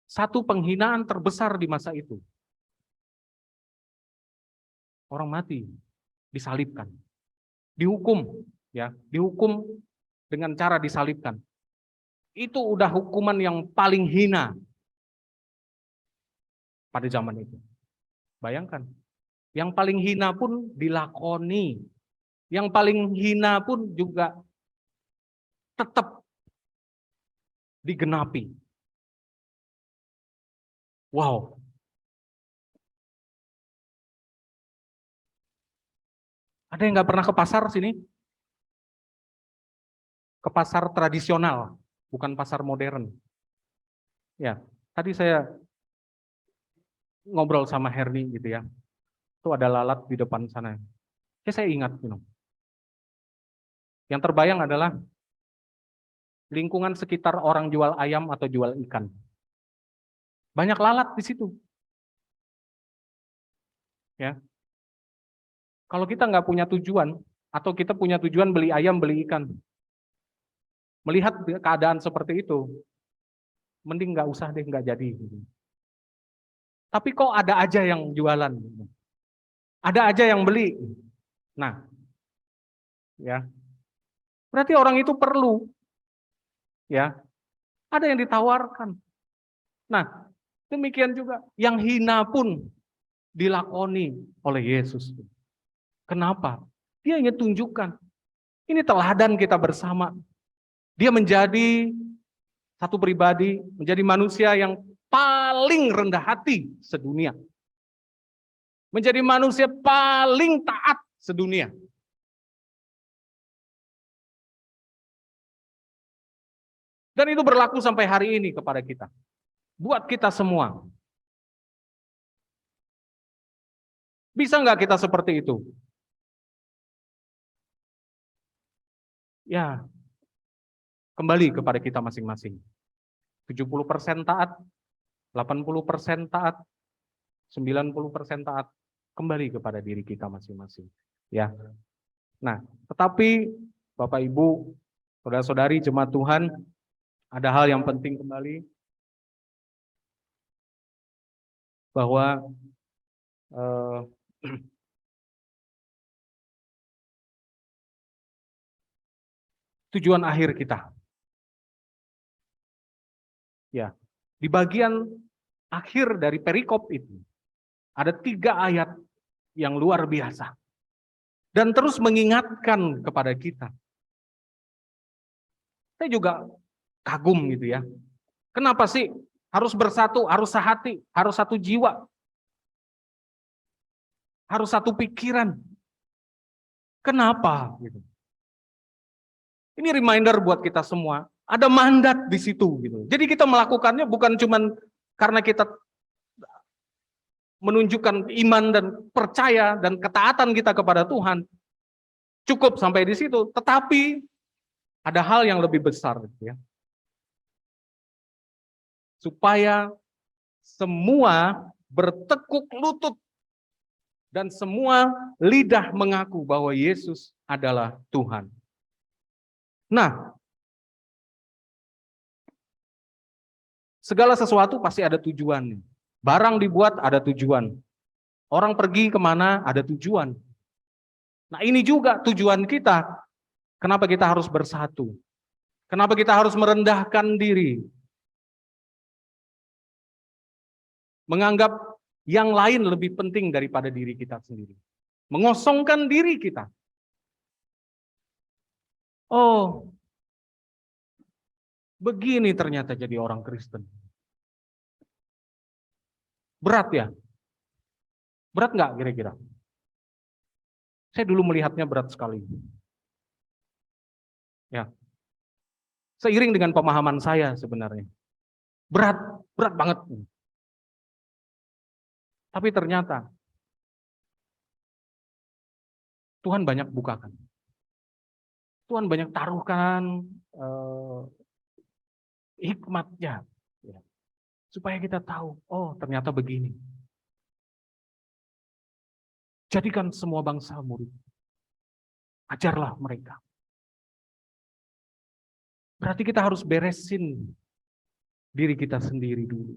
Satu penghinaan terbesar di masa itu. Orang mati, disalibkan. Dihukum, ya, dihukum dengan cara disalibkan. Itu udah hukuman yang paling hina pada zaman itu. Bayangkan, yang paling hina pun dilakoni. Yang paling hina pun juga tetap digenapi. Wow. Ada yang nggak pernah ke pasar sini? Ke pasar tradisional, bukan pasar modern. Ya, tadi saya ngobrol sama Herni gitu ya. Itu ada lalat di depan sana. Ya, saya ingat, yang terbayang adalah lingkungan sekitar orang jual ayam atau jual ikan. Banyak lalat di situ. Ya. Kalau kita nggak punya tujuan, atau kita punya tujuan beli ayam, beli ikan, melihat keadaan seperti itu, mending nggak usah deh, nggak jadi. Tapi kok ada aja yang jualan, ada aja yang beli. Nah, ya, berarti orang itu perlu, ya, ada yang ditawarkan. Nah, demikian juga yang hina pun dilakoni oleh Yesus. Kenapa? Dia ingin tunjukkan, ini teladan kita bersama. Dia menjadi satu pribadi, menjadi manusia yang paling rendah hati sedunia. Menjadi manusia paling taat sedunia. Dan itu berlaku sampai hari ini kepada kita. Buat kita semua. Bisa nggak kita seperti itu? Ya, kembali kepada kita masing-masing. 70% taat, 80% taat, 90% taat, kembali kepada diri kita masing-masing. Ya. Nah, tetapi Bapak Ibu, saudara-saudari jemaat Tuhan, ada hal yang penting kembali, bahwa tujuan akhir kita. Ya, di bagian akhir dari perikop itu, ada 3 ayat yang luar biasa. Dan terus mengingatkan kepada kita. Saya juga kagum gitu ya. Kenapa sih harus bersatu, harus sehati, harus satu jiwa, harus satu pikiran? Kenapa? Gitu. Ini reminder buat kita semua. Ada mandat di situ gitu. Jadi kita melakukannya bukan cuman karena kita menunjukkan iman dan percaya dan ketaatan kita kepada Tuhan. Cukup sampai di situ, tetapi ada hal yang lebih besar gitu ya. supaya semua bertekuk lutut dan semua lidah mengaku bahwa Yesus adalah Tuhan. Nah, segala sesuatu pasti ada tujuan. Barang dibuat ada tujuan. Orang pergi kemana ada tujuan. Nah, ini juga tujuan kita. Kenapa kita harus bersatu? Kenapa kita harus merendahkan diri? Menganggap yang lain lebih penting daripada diri kita sendiri. Mengosongkan diri kita. Oh, begini ternyata jadi orang Kristen. Berat ya? Berat nggak kira-kira? Saya dulu melihatnya berat sekali. Ya. Seiring dengan pemahaman saya sebenarnya. Berat banget. Tapi ternyata Tuhan banyak bukakan. Tuhan banyak taruhkan hikmatnya. Ya. Supaya kita tahu, oh ternyata begini. Jadikan semua bangsa murid. Ajarlah mereka. Berarti kita harus beresin diri kita sendiri dulu.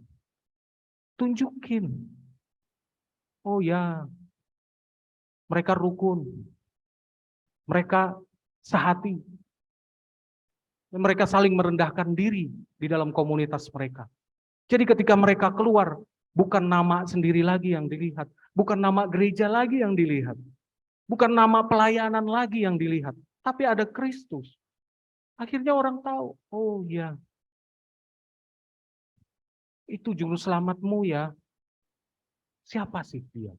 Tunjukin. Oh ya, mereka rukun. Mereka sehati. Mereka saling merendahkan diri di dalam komunitas mereka. Jadi ketika mereka keluar, bukan nama sendiri lagi yang dilihat. Bukan nama gereja lagi yang dilihat. Bukan nama pelayanan lagi yang dilihat. Tapi ada Kristus. Akhirnya orang tahu, oh ya, itu juru selamatmu ya. Siapa sih dia?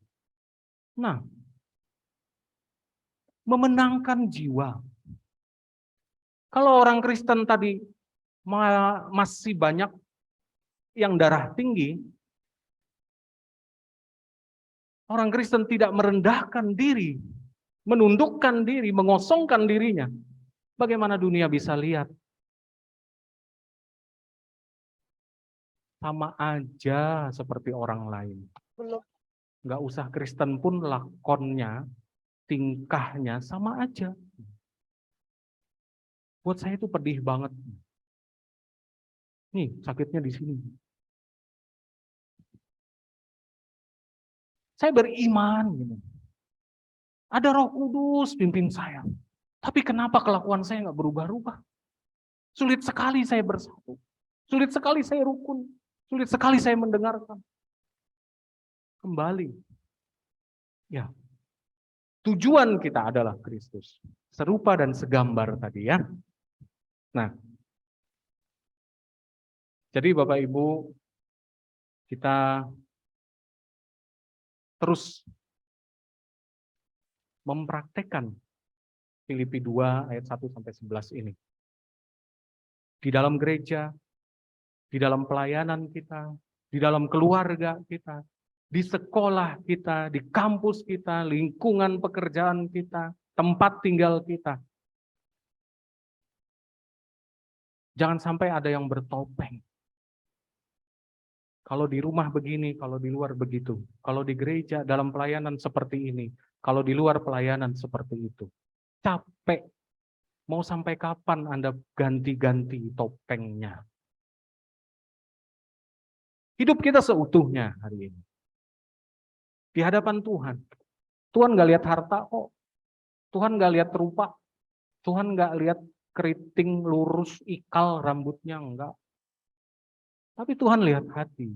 Nah, memenangkan jiwa. Kalau orang Kristen tadi masih banyak yang darah tinggi, orang Kristen tidak merendahkan diri, menundukkan diri, mengosongkan dirinya, bagaimana dunia bisa lihat? Sama aja seperti orang lain. Nggak usah Kristen pun lakonnya, tingkahnya sama aja. Buat saya itu pedih banget. Nih, sakitnya di sini. Saya beriman. Gitu. Ada Roh Kudus pimpin saya. Tapi kenapa kelakuan saya nggak berubah-ubah? Sulit sekali saya bersatu. Sulit sekali saya rukun. Sulit sekali saya mendengarkan. Kembali. Ya. Tujuan kita adalah Kristus. Serupa dan segambar tadi ya. Nah. Jadi Bapak Ibu, kita terus mempraktekkan Filipi 2 ayat 1 sampai 11 ini. Di dalam gereja, di dalam pelayanan kita, di dalam keluarga kita, di sekolah kita, di kampus kita, lingkungan pekerjaan kita, tempat tinggal kita. Jangan sampai ada yang bertopeng. Kalau di rumah begini, kalau di luar begitu. Kalau di gereja dalam pelayanan seperti ini, kalau di luar pelayanan seperti itu. Capek. Mau sampai kapan Anda ganti-ganti topengnya? Hidup kita seutuhnya hari ini. Di hadapan Tuhan. Tuhan nggak lihat harta kok. Tuhan nggak lihat rupa. Tuhan nggak lihat keriting lurus ikal rambutnya, enggak. Tapi Tuhan lihat hati.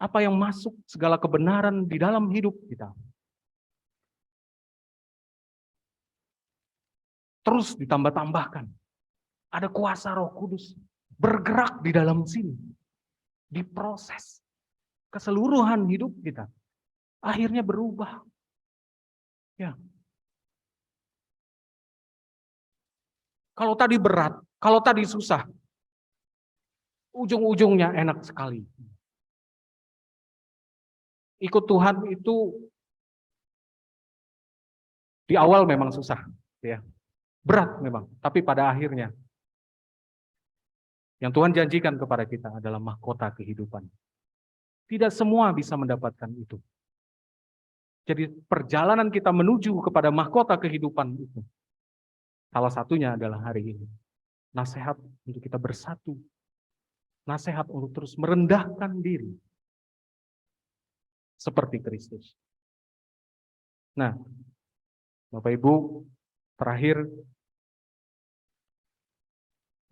Apa yang masuk segala kebenaran di dalam hidup kita. Terus ditambah-tambahkan. Ada kuasa Roh Kudus bergerak di dalam sini. Diproses. Keseluruhan hidup kita. Akhirnya berubah. Ya. Kalau tadi berat, kalau tadi susah, ujung-ujungnya enak sekali. Ikut Tuhan itu di awal memang susah, ya. Berat memang, tapi pada akhirnya Yang Tuhan janjikan kepada kita adalah mahkota kehidupan. Tidak semua bisa mendapatkan itu. Jadi perjalanan kita menuju kepada mahkota kehidupan itu, salah satunya adalah hari ini. Nasihat untuk kita bersatu. Nasihat untuk terus merendahkan diri. Seperti Kristus. Nah, Bapak Ibu, terakhir,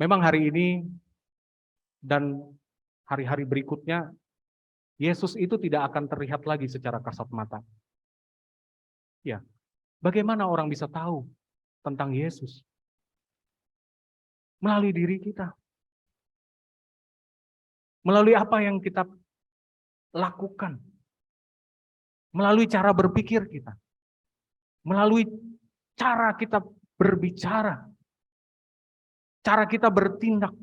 memang hari ini dan hari-hari berikutnya, Yesus itu tidak akan terlihat lagi secara kasat mata. Ya, bagaimana orang bisa tahu tentang Yesus? Melalui diri kita. Melalui apa yang kita lakukan. Melalui cara berpikir kita. Melalui cara kita berbicara. Cara kita bertindak.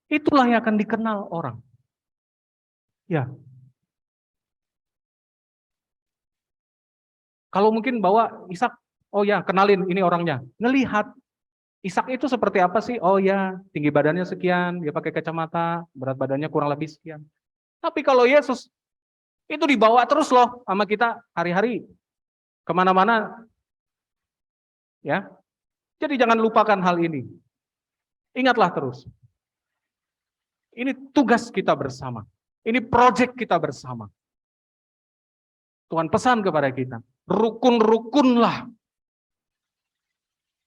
Itulah yang akan dikenal orang. Ya. Kalau mungkin bawa Ishak, oh ya kenalin ini orangnya. Ngelihat Ishak itu seperti apa sih? Oh ya, tinggi badannya sekian, dia pakai kacamata, berat badannya kurang lebih sekian. Tapi kalau Yesus, itu dibawa terus loh sama kita hari-hari. Kemana-mana. Ya. Jadi jangan lupakan hal ini. Ingatlah terus. Ini tugas kita bersama. Ini proyek kita bersama. Tuhan pesan kepada kita, rukun-rukunlah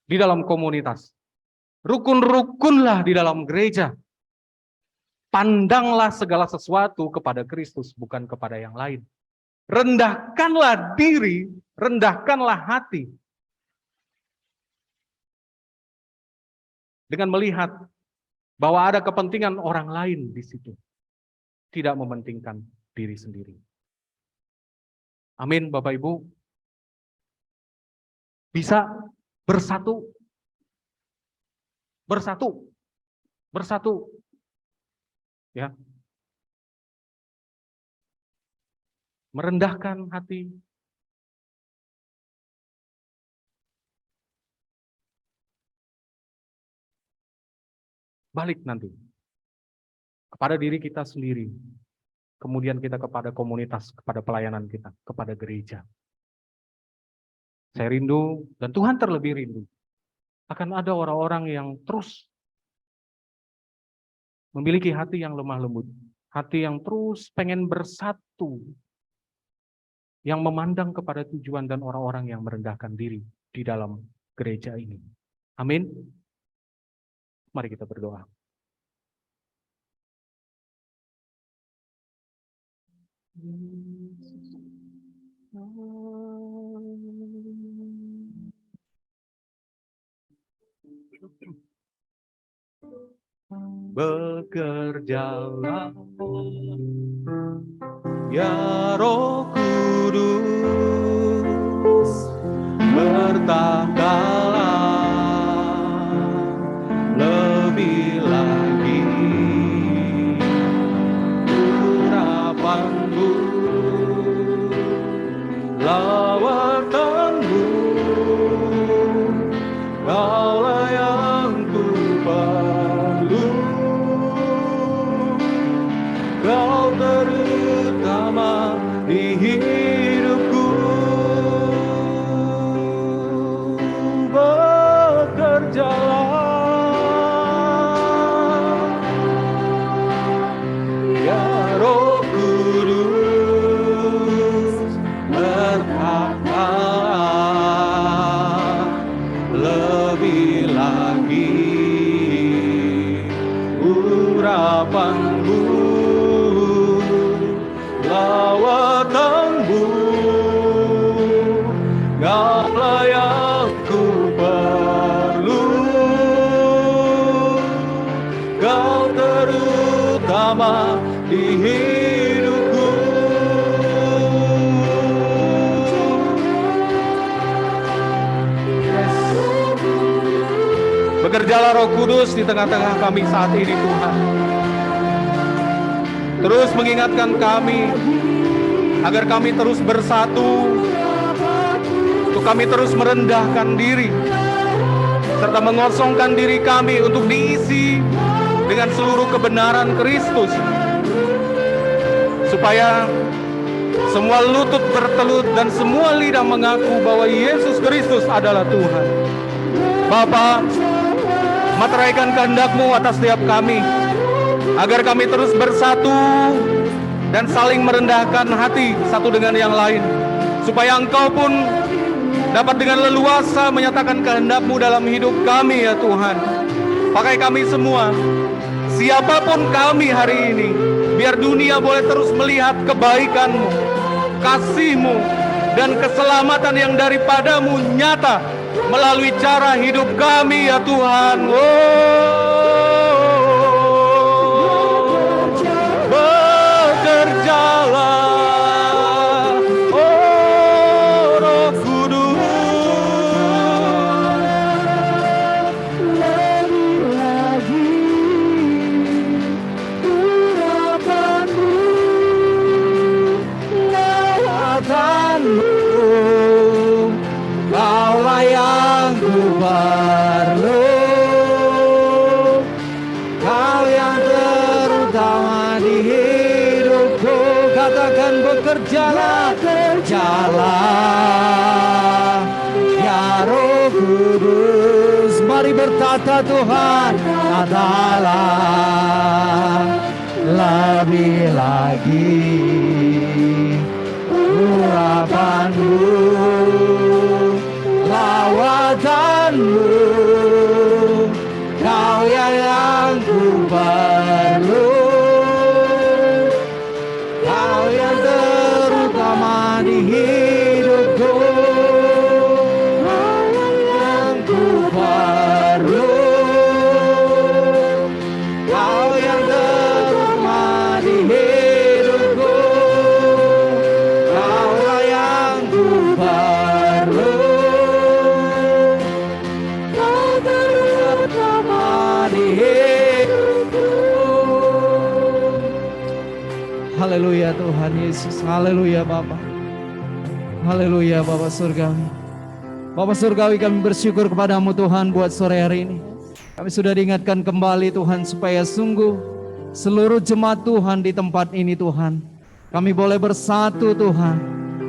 di dalam komunitas. Rukun-rukunlah di dalam gereja. Pandanglah segala sesuatu kepada Kristus, bukan kepada yang lain. Rendahkanlah diri, rendahkanlah hati. Dengan melihat bahwa ada kepentingan orang lain di situ. Tidak mementingkan diri sendiri. Amin, Bapak Ibu. Bisa bersatu. Bersatu. Bersatu. Ya. Merendahkan hati. Balik nanti. Kepada diri kita sendiri. Kemudian kita kepada komunitas, kepada pelayanan kita, kepada gereja. Saya rindu, dan Tuhan terlebih rindu. Akan ada orang-orang yang terus memiliki hati yang lemah lembut. Hati yang terus pengen bersatu. Yang memandang kepada tujuan dan orang-orang yang merendahkan diri di dalam gereja ini. Amin. Mari kita berdoa. Bekerjalah ya Roh Kudus, bertahtalah lebih lagi urapanmu, lawatanmu, kaulah yang ku perlu, kau terutama di hidupku. Bekerjalah ya Roh Kudus, bertahtalah lebih lagi urapanmu, lawatanmu, kaulah yang ku perlu, kau terutama di hidupku. Bekerjalah Roh Kudus di tengah-tengah kami saat ini, Tuhan. Terus mengingatkan kami agar kami terus bersatu, untuk kami terus merendahkan diri serta mengosongkan diri kami untuk diisi dengan seluruh kebenaran Kristus, supaya semua lutut bertelut dan semua lidah mengaku bahwa Yesus Kristus adalah Tuhan. Bapa, materaikan kehendak-Mu atas setiap kami, agar kami terus bersatu dan saling merendahkan hati satu dengan yang lain, supaya Engkau pun dapat dengan leluasa menyatakan kehendak-Mu dalam hidup kami ya Tuhan. Pakai kami semua, siapapun kami hari ini, biar dunia boleh terus melihat kebaikan-Mu, kasih-Mu, dan keselamatan yang daripadamu nyata melalui cara hidup kami ya Tuhan. Bekerjalah, Roh Kudus. Lagi-lagi urapanmu, lawatanmu, Kaulah yang ku perlu, Kau yang terutama di hidupku. Katakan bekerjalah, kerjalah ya Roh Kudus. Mari berkata Tuhan adalah lebih lagi urapanmu, lawatanmu, Kau yang ku perlu, Kau yang terutama di hidupku, Kau yang ku perlu, Kau yang terutama di hidupku, Kau yang ku perlu, Kau terutama di hidupku. Haleluya Tuhan Yesus, haleluya Bapa, haleluya Bapa Surgawi. Bapa Surgawi, kami bersyukur kepadamu Tuhan buat sore hari ini. Kami sudah diingatkan kembali Tuhan, supaya sungguh seluruh jemaat Tuhan di tempat ini Tuhan, kami boleh bersatu Tuhan.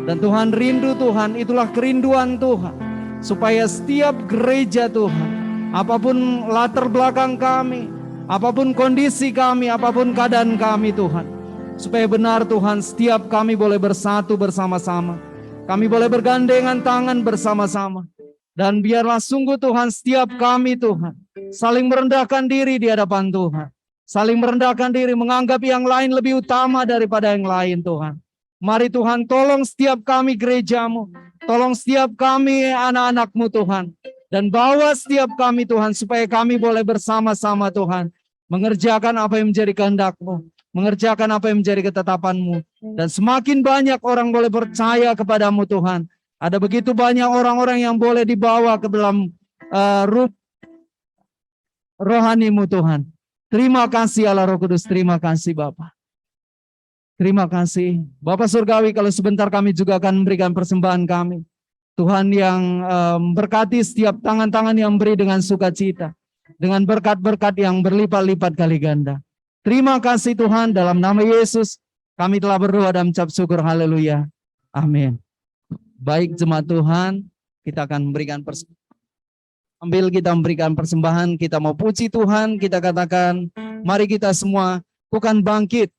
Dan Tuhan rindu Tuhan, itulah kerinduan Tuhan, supaya setiap gereja Tuhan, apapun latar belakang kami, apapun kondisi kami, apapun keadaan kami Tuhan, supaya benar Tuhan, setiap kami boleh bersatu bersama-sama, kami boleh bergandengan tangan bersama-sama. Dan biarlah sungguh Tuhan, setiap kami Tuhan saling merendahkan diri di hadapan Tuhan, saling merendahkan diri, menganggap yang lain lebih utama daripada yang lain Tuhan. Mari Tuhan, tolong setiap kami gereja-Mu, tolong setiap kami anak-anak-Mu Tuhan, dan bawa setiap kami Tuhan, supaya kami boleh bersama-sama Tuhan mengerjakan apa yang menjadi kehendak-Mu, mengerjakan apa yang menjadi ketetapan-Mu. Dan semakin banyak orang boleh percaya kepadamu Tuhan, ada begitu banyak orang-orang yang boleh dibawa ke dalam ruh rohani-Mu Tuhan. Terima kasih Allah Roh Kudus, terima kasih Bapa. Terima kasih Bapa Surgawi. Kalau sebentar kami juga akan memberikan persembahan kami, Tuhan yang berkati setiap tangan-tangan yang beri dengan sukacita, dengan berkat-berkat yang berlipat-lipat kali ganda. Terima kasih Tuhan, dalam nama Yesus kami telah berdoa dan mengucap syukur. Haleluya, amin. Baik jemaat Tuhan, kita akan memberikan sambil kita memberikan persembahan, kita mau puji Tuhan, kita katakan, mari kita semua bukan bangkit.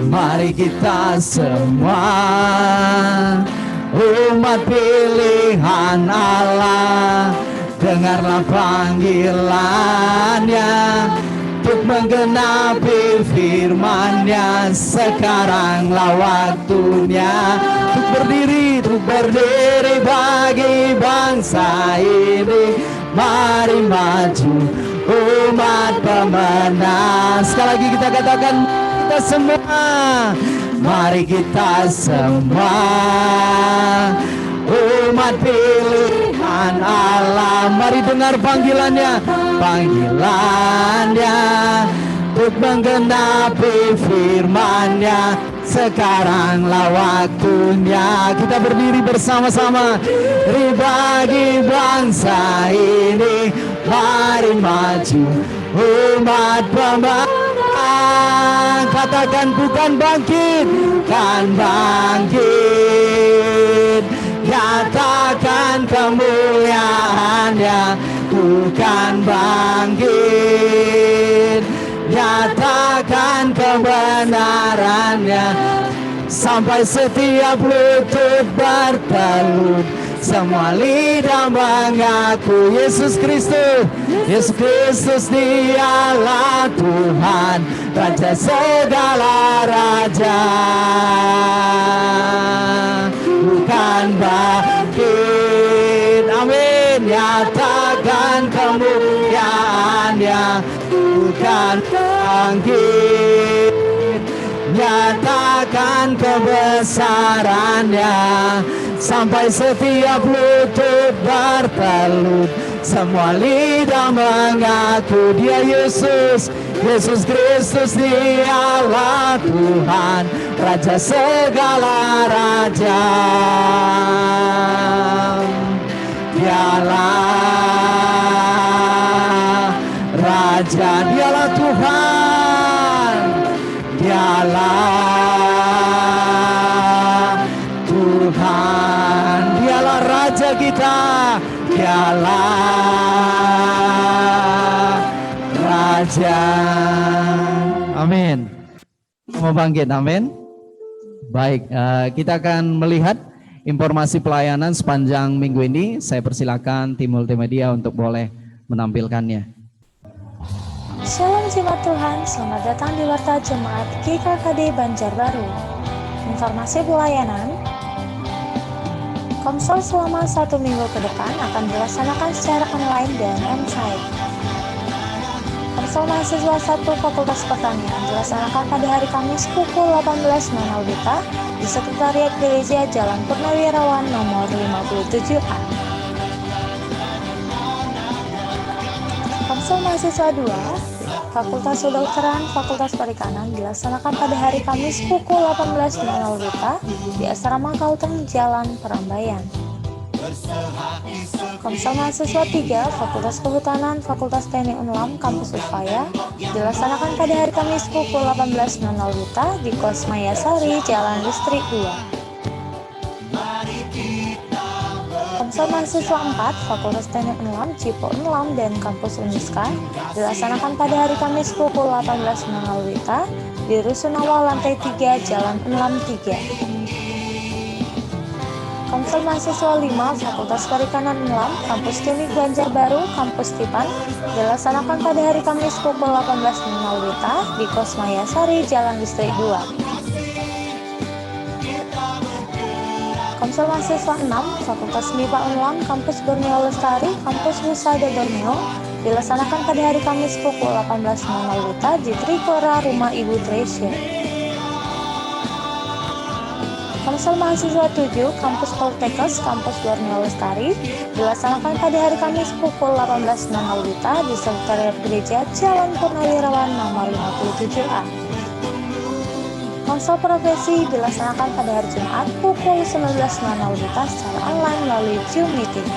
Mari kita semua umat pilihan Allah, dengarlah panggilannya untuk menggenapi firman-Nya. Sekaranglah waktunya untuk berdiri bagi bangsa ini. Mari maju umat pemenang. Sekali lagi kita katakan, kita semua, mari kita semua umat pilihan Allah. Mari dengar panggilannya, panggilannya untuk menggenapi firman-Nya. Sekaranglah waktunya. Kita berdiri bersama-sama. Bagi bangsa ini, mari maju umat pemenang. Katakan bukan bangkit, kan bangkit. Nyatakan kemuliaan-Nya, bukan bangkit. Nyatakan kebenaran-Nya, sampai setiap lutut bertelut, semua lidah mengaku Yesus Kristus. Yesus Kristus dialah Tuhan, Raja segala raja. Bukan bangkit, amin. Nyatakan kemuliaan-Nya, bukan bangkit. Nyatakan kebesaran-Nya, sampai setiap lutut bertelut, semua lidah mengaku Dia Yesus. Yesus Kristus dialah Tuhan, Raja segala raja. Dialah Raja, dialah Tuhan, dialah Tuhan, dialah Raja kita, dialah Raja. Amin. Mau bangkit, amin. Baik, kita akan melihat informasi pelayanan sepanjang minggu ini. Saya persilakan tim multimedia untuk boleh menampilkannya. Shalom Jemaat Tuhan, selamat datang di Warta Jemaat GKKD Banjarbaru. Informasi pelayanan, Komsel selama 1 minggu ke depan akan dilaksanakan secara online dan on-site. Komsel mahasiswa 1 Fakultas Pertanian dilaksanakan pada hari Kamis pukul 18.00 WITA di Sekretariat Gereja Jalan Purnawirawan nomor 57A. Komsel mahasiswa 2 Fakultas Kedokteran Fakultas Perikanan dilaksanakan pada hari Kamis pukul 18.00 WITA di Asrama Kalteng Jalan Perambayan. Komsel mahasiswa 3 Fakultas Kehutanan Fakultas Teknik Unlam Kampus Upaya dilaksanakan pada hari Kamis pukul 18.00 WITA di Kos Mayasari Jalan Listrik 2. Komsel mahasiswa 4 Fakultas Teknik Unlam Cipo Unlam dan Kampus Uniska dilaksanakan pada hari Kamis pukul 18.00 WITA di Rusunawa lantai 3 Jalan Unlam 3. Komsel mahasiswa 5 Fakultas Perikanan Unlam Kampus Klinik Banjarbaru Kampus Tipan dilaksanakan pada hari Kamis pukul 18.00 WITA di Kos Mayasari Jalan Listrik 2. Komsel mahasiswa 6 Fakultas MIPA Unlam Kampus Borneo Lestari Kampus Husada Borneo dilaksanakan pada hari Kamis pukul 18.00 WITA di Trikora Rumah Ibu Treasure. Komsel mahasiswa 7 Kampus Poltekkes Kampus Borneo Lestari dilaksanakan pada hari Kamis pukul 18.00 WITA di Sekretariat Gereja Jalan Purnawirawan nomor 57A. Komsel profesi dilaksanakan pada hari Jumat pukul 19.00 WITA secara online melalui Zoom Meeting.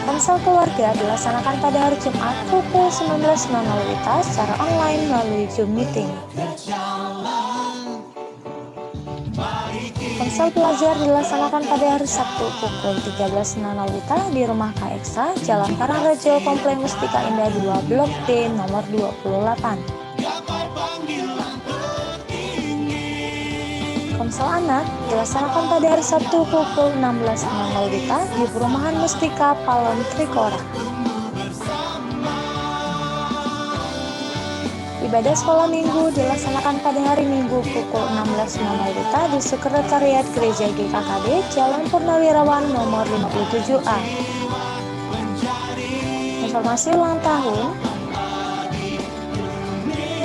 Komsel keluarga dilaksanakan pada hari Jumat pukul 19.00 WITA secara online melalui Zoom Meeting. Komsel pelajar dilaksanakan pada hari Sabtu pukul 13.00 WITA di Rumah KXA, Jalan Karangrejo, Komplek Mustika Indah 2, Blok D, nomor 28. Komsel anak dilaksanakan pada hari Sabtu pukul 16.00 WITA di Perumahan Mustika Palon Trikora. Ibadah sekolah minggu dilaksanakan pada hari Minggu pukul 16.00 WITA di Sekretariat Gereja GKKD Jalan Purnawirawan nomor 57A. Informasi ulang tahun.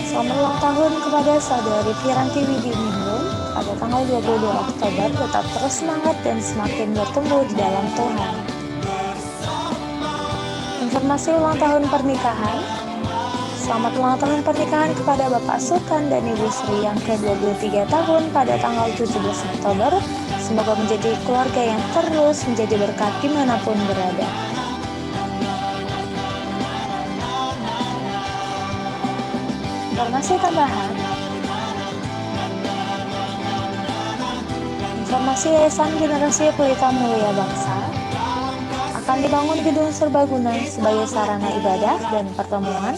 Selamat ulang tahun kepada saudari Firanti Widi Ningrum pada tanggal 22 Oktober. Tetap terus semangat dan semakin bertumbuh di dalam Tuhan. Informasi ulang tahun pernikahan. Selamat ulang tahun pernikahan kepada Bapak Sultan dan Ibu Sri yang ke-23 tahun pada tanggal 17 Oktober. Semoga menjadi keluarga yang terus menjadi berkat dimanapun berada. Informasi tambahan. Informasi Yayasan Generasi Pelita Mulia Bangsa akan dibangun gedung serbaguna sebagai sarana ibadah dan pertemuan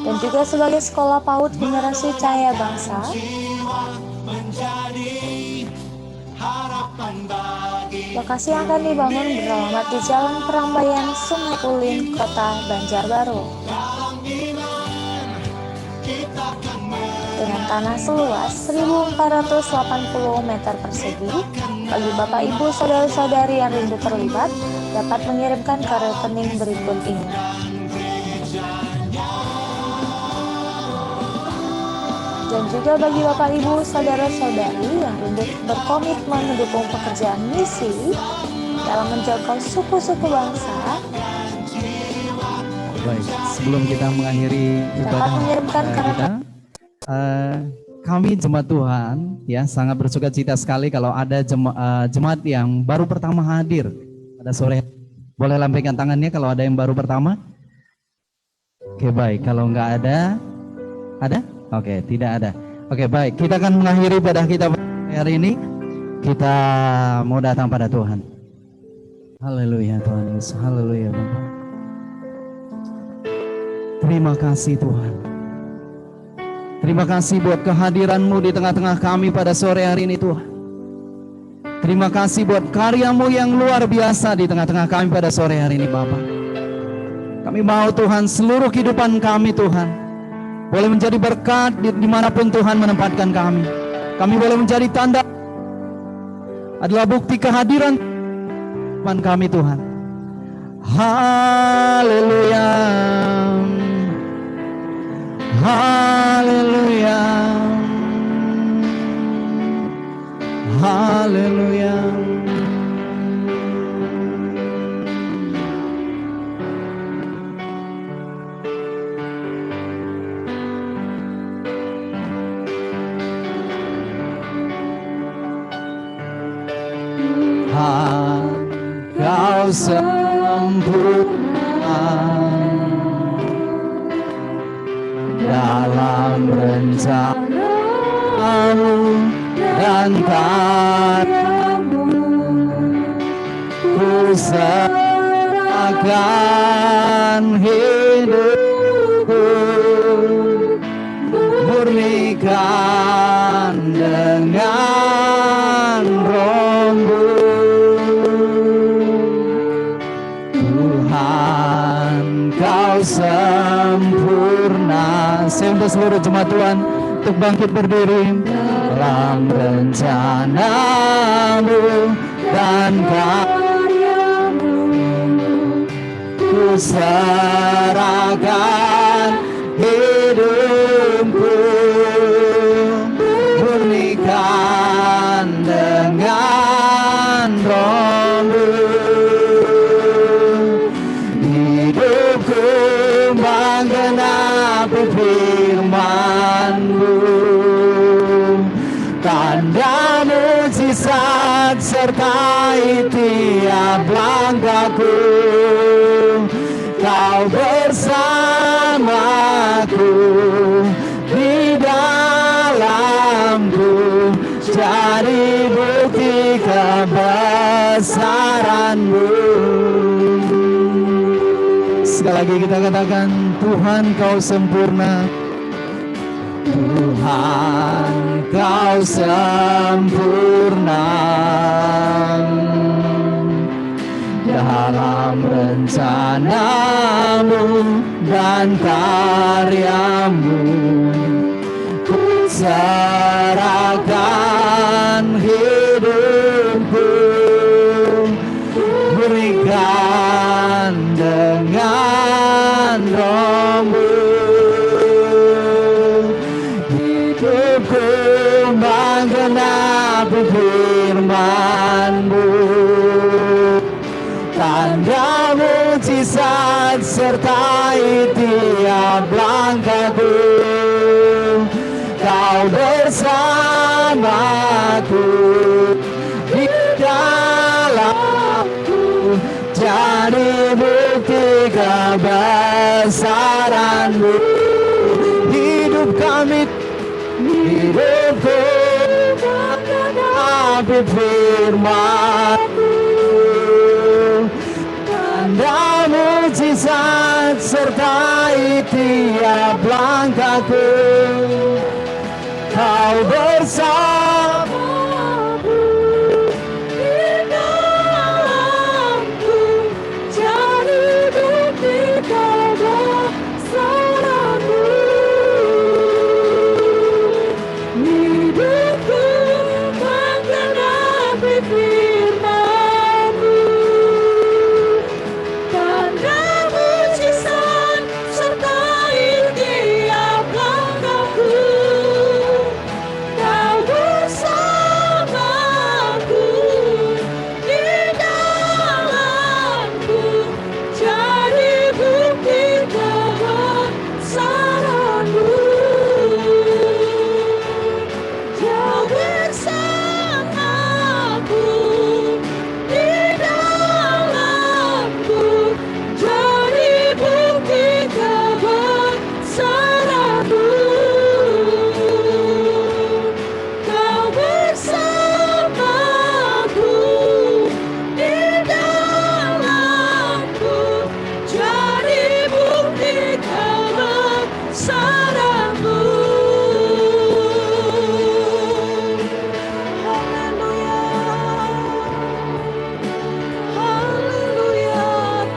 dan juga sebagai sekolah PAUD Generasi Cahaya Bangsa. Lokasi yang akan dibangun beralamat di Jalan Perambaian, Sungai Ulin, Kota Banjarbaru. Dengan tanah seluas 1.480 meter persegi, bagi Bapak Ibu Saudara-saudari yang rindu terlibat dapat mengirimkan ke rekening berikut ini. Dan juga bagi Bapak Ibu Saudara-saudari yang rindu berkomitmen mendukung pekerjaan misi dalam menjaga suku-suku bangsa, Baik, sebelum kita mengakhiri ibadah mengirimkan kita, kami jemaat Tuhan ya sangat bersuka cita sekali kalau ada jemaat yang baru pertama hadir pada sore. Boleh lambaikan tangannya kalau ada yang baru pertama. Oke, baik. Kalau nggak ada? Oke, tidak ada. Oke, baik. Kita akan mengakhiri ibadah kita hari ini. Kita mau datang pada Tuhan. Haleluya Tuhan Yesus. Haleluya Bapak. Terima kasih Tuhan. Terima kasih buat kehadiran-Mu di tengah-tengah kami pada sore hari ini Tuhan. Terima kasih buat karya-Mu yang luar biasa di tengah-tengah kami pada sore hari ini Bapak. Kami mau Tuhan seluruh kehidupan kami Tuhan boleh menjadi berkat dimanapun Tuhan menempatkan kami. Kami boleh menjadi tanda adalah bukti kehadiran Tuhan kami Tuhan. Haleluya. Haleluya. Haleluya. Kau sempurna dalam rencana-Mu dan karya-Mu. Ku serahkan hidupku, murnikan dengan Roh-Mu. Tuhan, Kau sempurna. Saya untuk seluruh jemaat Tuhan untuk bangkit berdiri dalam rencana-Mu dan karya-Mu. Ku serahkan hidupku, murnikan dengan Roh-Mu. Hidupku menggenapi firman-Mu, tanda mujizat sertai tiap langkahku. Kau bersamaku di dalamku, jadi bukti kebesaran-Mu. Sekali lagi kita katakan, Tuhan Kau sempurna. Tuhan Kau sempurna dalam rencana-Mu dan karya-Mu. Ku serahkan hidupku, berikan dengan Roh-Mu. Hidupku menggenapi firman-Mu, tanda mujizat langkahku, Kau bersamaku di dalamku, jadi bukti kebesaran-Mu. Hidup kami, hidupku menggenapi firman-Mu. Tanda mujizat sertai tiap langkahku, Kau bersamaku di dalamku, jadi bukti kebesaran-Mu. Hidupku menggenapi firman-Mu. Tanda mujizat sertai tiap langkahku, Kau bersamaku di dalamku, jadi bukti kebesaran-Mu. Kau bersamaku di dalamku, jadi bukti kebesaran-Mu. Kau bersamaku di dalamku, jadi bukti kebesaran-Mu. Haleluya, haleluya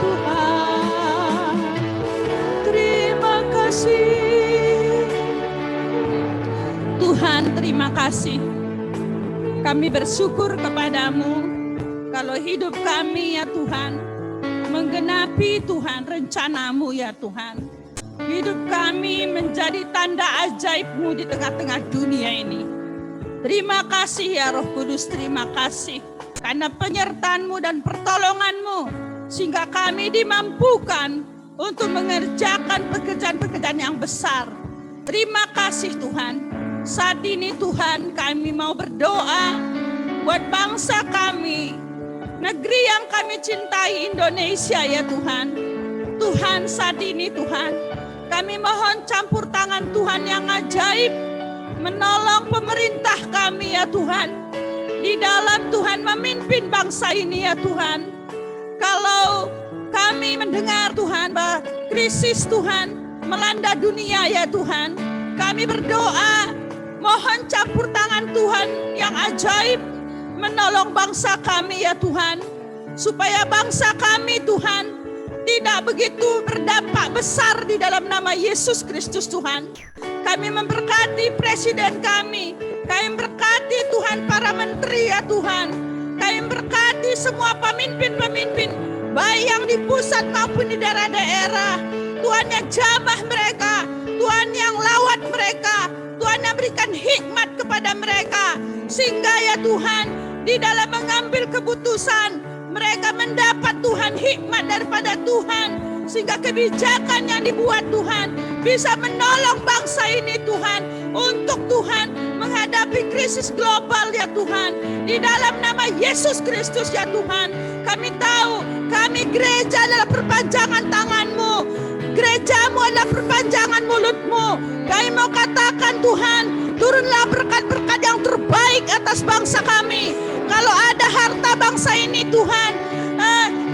Tuhan. Terima kasih. Tuhan, terima kasih. Kami bersyukur kepadamu kalau hidup kami ya Tuhan menggenapi Tuhan rencana-Mu ya Tuhan. Hidup kami menjadi tanda ajaib-Mu di tengah-tengah dunia ini. Terima kasih ya Roh Kudus, terima kasih karena penyertaan-Mu dan pertolongan-Mu sehingga kami dimampukan untuk mengerjakan pekerjaan-pekerjaan yang besar. Terima kasih Tuhan. Saat ini Tuhan kami mau berdoa buat bangsa kami, negeri yang kami cintai Indonesia ya Tuhan. Tuhan saat ini Tuhan kami mohon campur tangan Tuhan yang ajaib menolong pemerintah kami ya Tuhan, di dalam Tuhan memimpin bangsa ini ya Tuhan. Kalau kami mendengar Tuhan bahwa krisis Tuhan melanda dunia ya Tuhan, kami berdoa mohon campur tangan Tuhan yang ajaib menolong bangsa kami ya Tuhan, supaya bangsa kami Tuhan tidak begitu berdampak besar di dalam nama Yesus Kristus Tuhan. Kami memberkati presiden kami berkati Tuhan para menteri ya Tuhan, kami berkati semua pemimpin-pemimpin baik yang di pusat maupun di daerah-daerah. Tuhan yang jamah mereka, Tuhan yang lawat mereka, Tuhan yang berikan hikmat kepada mereka, sehingga ya Tuhan di dalam mengambil keputusan mereka mendapat Tuhan hikmat daripada Tuhan, sehingga kebijakan yang dibuat Tuhan bisa menolong bangsa ini Tuhan, untuk Tuhan menghadapi krisis global ya Tuhan, di dalam nama Yesus Kristus ya Tuhan. Kami tahu kami gereja adalah perpanjangan tangan-Mu, gereja-Mu adalah perpanjangan mulut-Mu. Kami mau katakan Tuhan, turunlah berkat-berkat yang terbaik atas bangsa kami. Kalau ada harta bangsa ini Tuhan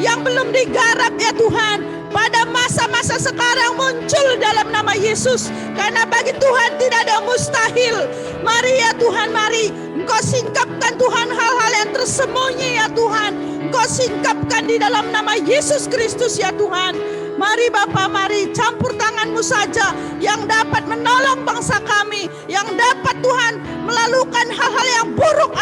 yang belum digarap ya Tuhan, pada masa-masa sekarang muncul dalam nama Yesus. Karena bagi Tuhan tidak ada mustahil. Mari ya Tuhan, mari Engkau singkapkan Tuhan hal-hal yang tersembunyi ya Tuhan, Engkau singkapkan di dalam nama Yesus Kristus ya Tuhan. Mari Bapa, mari campur tangan-Mu saja yang dapat menolong bangsa kami, yang dapat Tuhan melalukan hal-hal yang buruk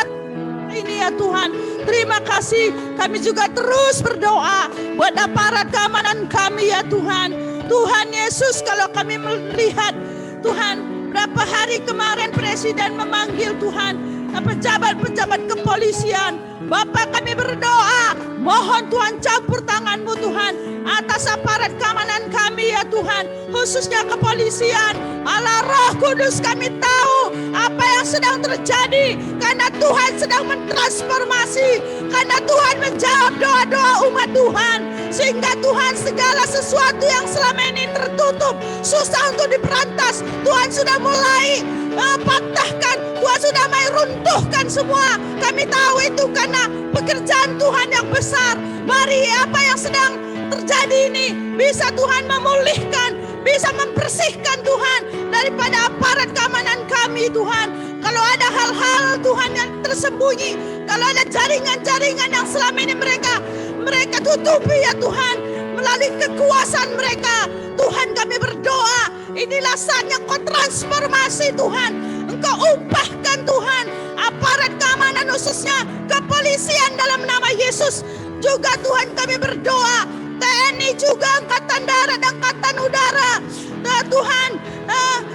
ini ya Tuhan. Terima kasih. Kami juga terus berdoa buat aparat keamanan kami ya Tuhan. Tuhan Yesus, kalau kami melihat Tuhan berapa hari kemarin Presiden memanggil Tuhan pejabat-pejabat kepolisian. Bapak, kami berdoa, mohon Tuhan campur tangan-Mu Tuhan atas aparat keamanan kami ya Tuhan, khususnya kepolisian. Allah Roh Kudus, kami tahu apa yang sedang terjadi karena Tuhan sedang mentransformasi, karena Tuhan menjawab doa-doa umat Tuhan, sehingga Tuhan segala sesuatu yang selama ini tertutup, susah untuk diberantas, Tuhan sudah mulai patahkan, Tuhan sudah mulai runtuhkan semua. Kami tahu itu karena pekerjaan Tuhan yang besar. Mari apa yang sedang terjadi ini bisa Tuhan memulihkan, bisa membersihkan Tuhan daripada aparat keamanan kami Tuhan. Kalau ada hal-hal Tuhan yang tersembunyi, kalau ada jaringan-jaringan yang selama ini mereka tutupi ya Tuhan, melalui kekuasaan mereka, Tuhan kami berdoa, inilah saatnya Kau transformasi Tuhan, Engkau ubahkan Tuhan aparat keamanan khususnya kepolisian dalam nama Yesus. Juga Tuhan kami berdoa, TNI juga, Angkatan Darat, Angkatan Udara, Tuhan,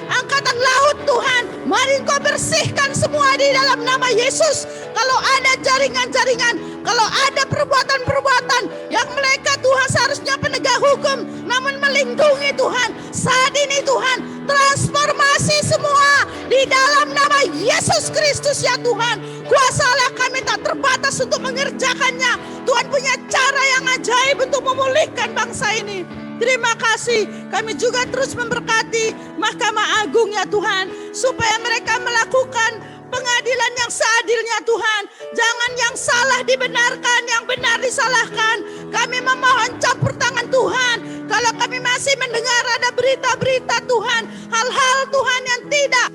Angkatan Laut Tuhan, mari Kau bersihkan semua di dalam nama Yesus. Kalau ada jaringan-jaringan, kalau ada perbuatan-perbuatan yang mereka Tuhan seharusnya penegak hukum, namun melindungi Tuhan, saat ini Tuhan, transformasi semua di dalam nama Yesus Kristus ya Tuhan. Kuasa Allah kami tak terbatas untuk mengerjakannya. Tuhan punya cara yang ajaib untuk memulihkan bangsa ini. Terima kasih. Kami juga terus memberkati Mahkamah Agung ya Tuhan, supaya mereka melakukan pengadilan yang seadilnya Tuhan. Jangan yang salah dibenarkan, yang benar disalahkan. Kami memohon campur tangan Tuhan. Kalau kami masih mendengar ada berita-berita Tuhan, hal-hal Tuhan yang tidak,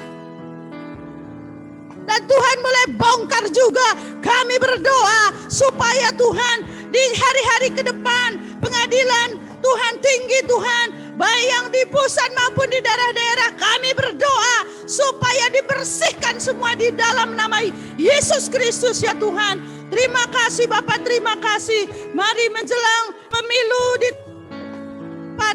dan Tuhan mulai bongkar juga. Kami berdoa supaya Tuhan di hari-hari ke depan pengadilan Tuhan tinggi Tuhan, baik yang di pusat maupun di daerah-daerah, kami berdoa supaya dibersihkan semua di dalam nama Yesus Kristus ya Tuhan. Terima kasih Bapak, terima kasih. Mari menjelang pemilu di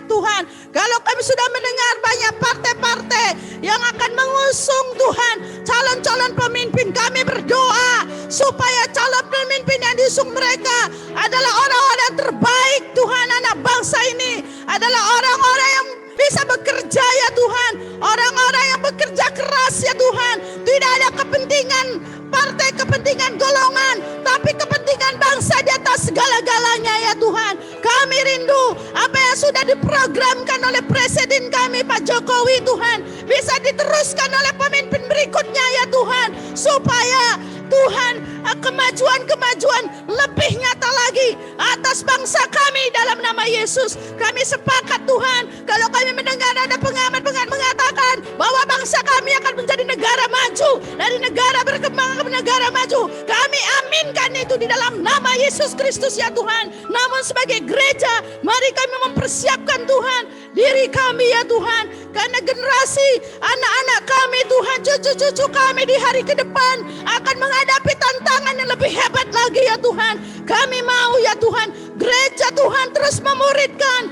Tuhan, kalau kami sudah mendengar banyak partai-partai yang akan mengusung Tuhan calon-calon pemimpin, kami berdoa supaya calon pemimpin yang diusung mereka adalah orang-orang terbaik Tuhan. Anak bangsa ini adalah orang-orang yang bisa bekerja ya Tuhan, orang-orang yang bekerja keras ya Tuhan. Tidak ada kepentingan partai, kepentingan golongan, tapi kepentingan bangsa di atas segala-galanya ya Tuhan. Kami rindu apa yang sudah diprogramkan oleh Presiden kami Pak Jokowi Tuhan, bisa diteruskan oleh pemimpin berikutnya ya Tuhan, supaya Tuhan kemajuan-kemajuan lebih nyata lagi atas bangsa kami dalam nama Yesus. Kami sepakat Tuhan, kalau kami mendengar ada pengamat-pengamat mengatakan bahwa bangsa kami akan menjadi negara maju, dari negara berkembang ke negara maju, kami aminkan itu di dalam nama Yesus Kristus ya Tuhan. Namun sebagai gereja, mari kami mempersiapkan Tuhan diri kami ya Tuhan, karena generasi anak-anak kami Tuhan, cucu-cucu kami di hari ke depan akan menghadapi tantangan yang lebih hebat lagi ya Tuhan. Kami mau ya Tuhan, gereja Tuhan terus memuridkan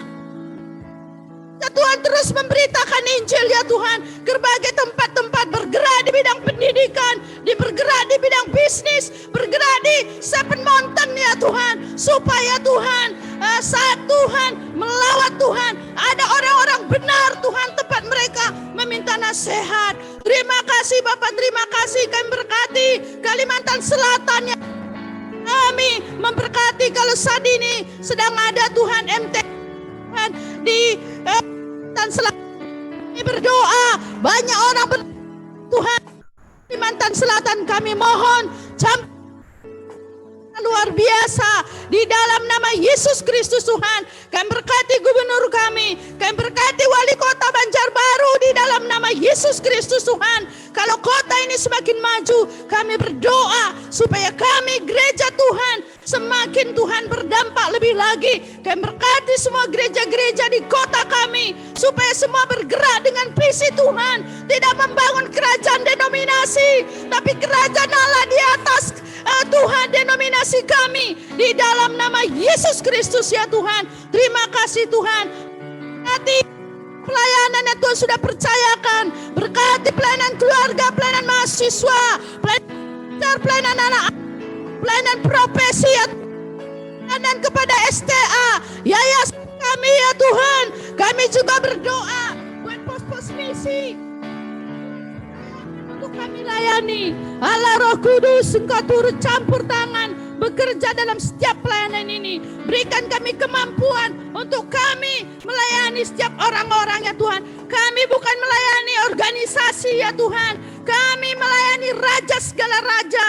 ya Tuhan, terus memberitakan Injil ya Tuhan ke berbagai tempat-tempat, bergerak di bidang pendidikan, bergerak di bidang bisnis, bergerak di Seven Mountain ya Tuhan, supaya Tuhan saat Tuhan melawat Tuhan, ada orang-orang benar Tuhan tempat mereka meminta nasihat. Terima kasih Bapak, terima kasih. Kami berkati Kalimantan Selatan ya. Kami memberkati kalau saat ini sedang ada Tuhan MT di Kalimantan Selatan. Kami berdoa banyak orang Tuhan Kalimantan Selatan, kami mohon campur luar biasa di dalam nama Yesus Kristus Tuhan. Kami berkati gubernur kami berkati wali kota Banjarbaru di dalam nama Yesus Kristus Tuhan. Kalau kota ini semakin maju, kami berdoa supaya kami gereja Tuhan semakin Tuhan berdampak lebih lagi. Kami berkati semua gereja-gereja di kota kami supaya semua bergerak dengan visi Tuhan, tidak membangun kerajaan denominasi, tapi kerajaan Allah di atas Tuhan denominasi kami di dalam nama Yesus Kristus ya Tuhan. Terima kasih Tuhan. Berkati pelayanan yang Tuhan sudah percayakan, berkati pelayanan keluarga, pelayanan mahasiswa, pelayanan pelayanan anak, pelayanan profesi ya Tuhan. Pelayanan kepada STA, yayasan kami ya Tuhan. Kami juga berdoa buat pos-pos misi untuk kami layani. Allah Roh Kudus, Engkau turut campur tangan, bekerja dalam setiap pelayanan ini. Berikan kami kemampuan untuk kami melayani setiap orang-orang ya Tuhan. Kami bukan melayani organisasi ya Tuhan. Kami melayani raja segala raja.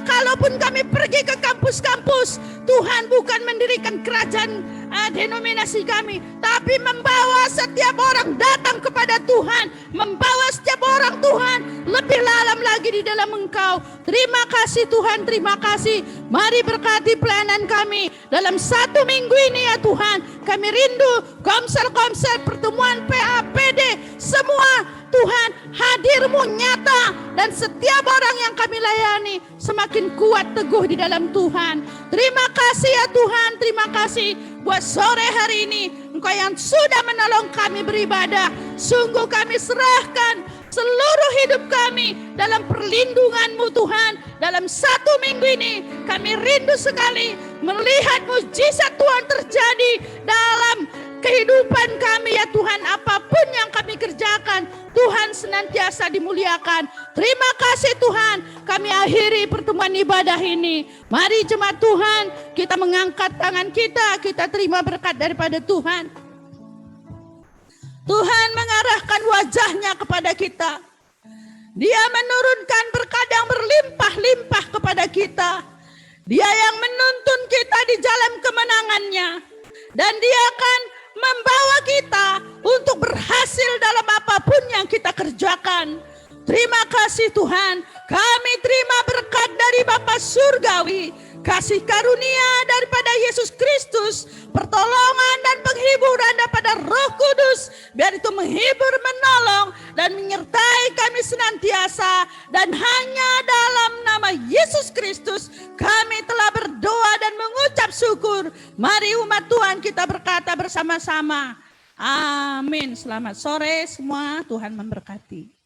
Kalaupun kami pergi ke kampus-kampus, Tuhan bukan mendirikan kerajaan denominasi kami, tapi membawa setiap orang datang kepada Tuhan, membawa setiap orang Tuhan lebih dalam lagi di dalam Engkau. Terima kasih Tuhan, terima kasih. Mari berkati pelayanan kami dalam 1 minggu ini ya Tuhan. Kami rindu komsel-komsel, pertemuan PAPD, semua Tuhan hadir-Mu nyata, dan setiap orang yang kami layani semakin kuat teguh di dalam Tuhan. Terima kasih ya Tuhan, terima kasih buat sore hari ini Engkau yang sudah menolong kami beribadah. Sungguh kami serahkan seluruh hidup kami dalam perlindungan-Mu Tuhan. Dalam 1 minggu ini kami rindu sekali melihat mujizat Tuhan terjadi dalam kehidupan kami ya Tuhan. Apapun yang kami kerjakan, Tuhan senantiasa dimuliakan. Terima kasih Tuhan. Kami akhiri pertemuan ibadah ini. Mari jemaat Tuhan, kita mengangkat tangan kita terima berkat daripada Tuhan. Tuhan mengarahkan wajahnya kepada kita. Dia menurunkan berkat yang berlimpah-limpah kepada kita. Dia yang menuntun kita di jalan kemenangannya. Dan dia akan membawa kita untuk berhasil dalam apapun yang kita kerjakan. Terima kasih Tuhan. Kami terima berkat dari Bapa Surgawi, kasih karunia daripada Yesus Kristus, pertolongan dan penghiburan daripada Roh Kudus. Biar itu menghibur, menolong, dan menyertai kami senantiasa. Dan hanya dalam nama Yesus Kristus kami telah berdoa dan mengucap syukur. Mari umat Tuhan kita berkata bersama-sama. Amin. Selamat sore semua. Tuhan memberkati.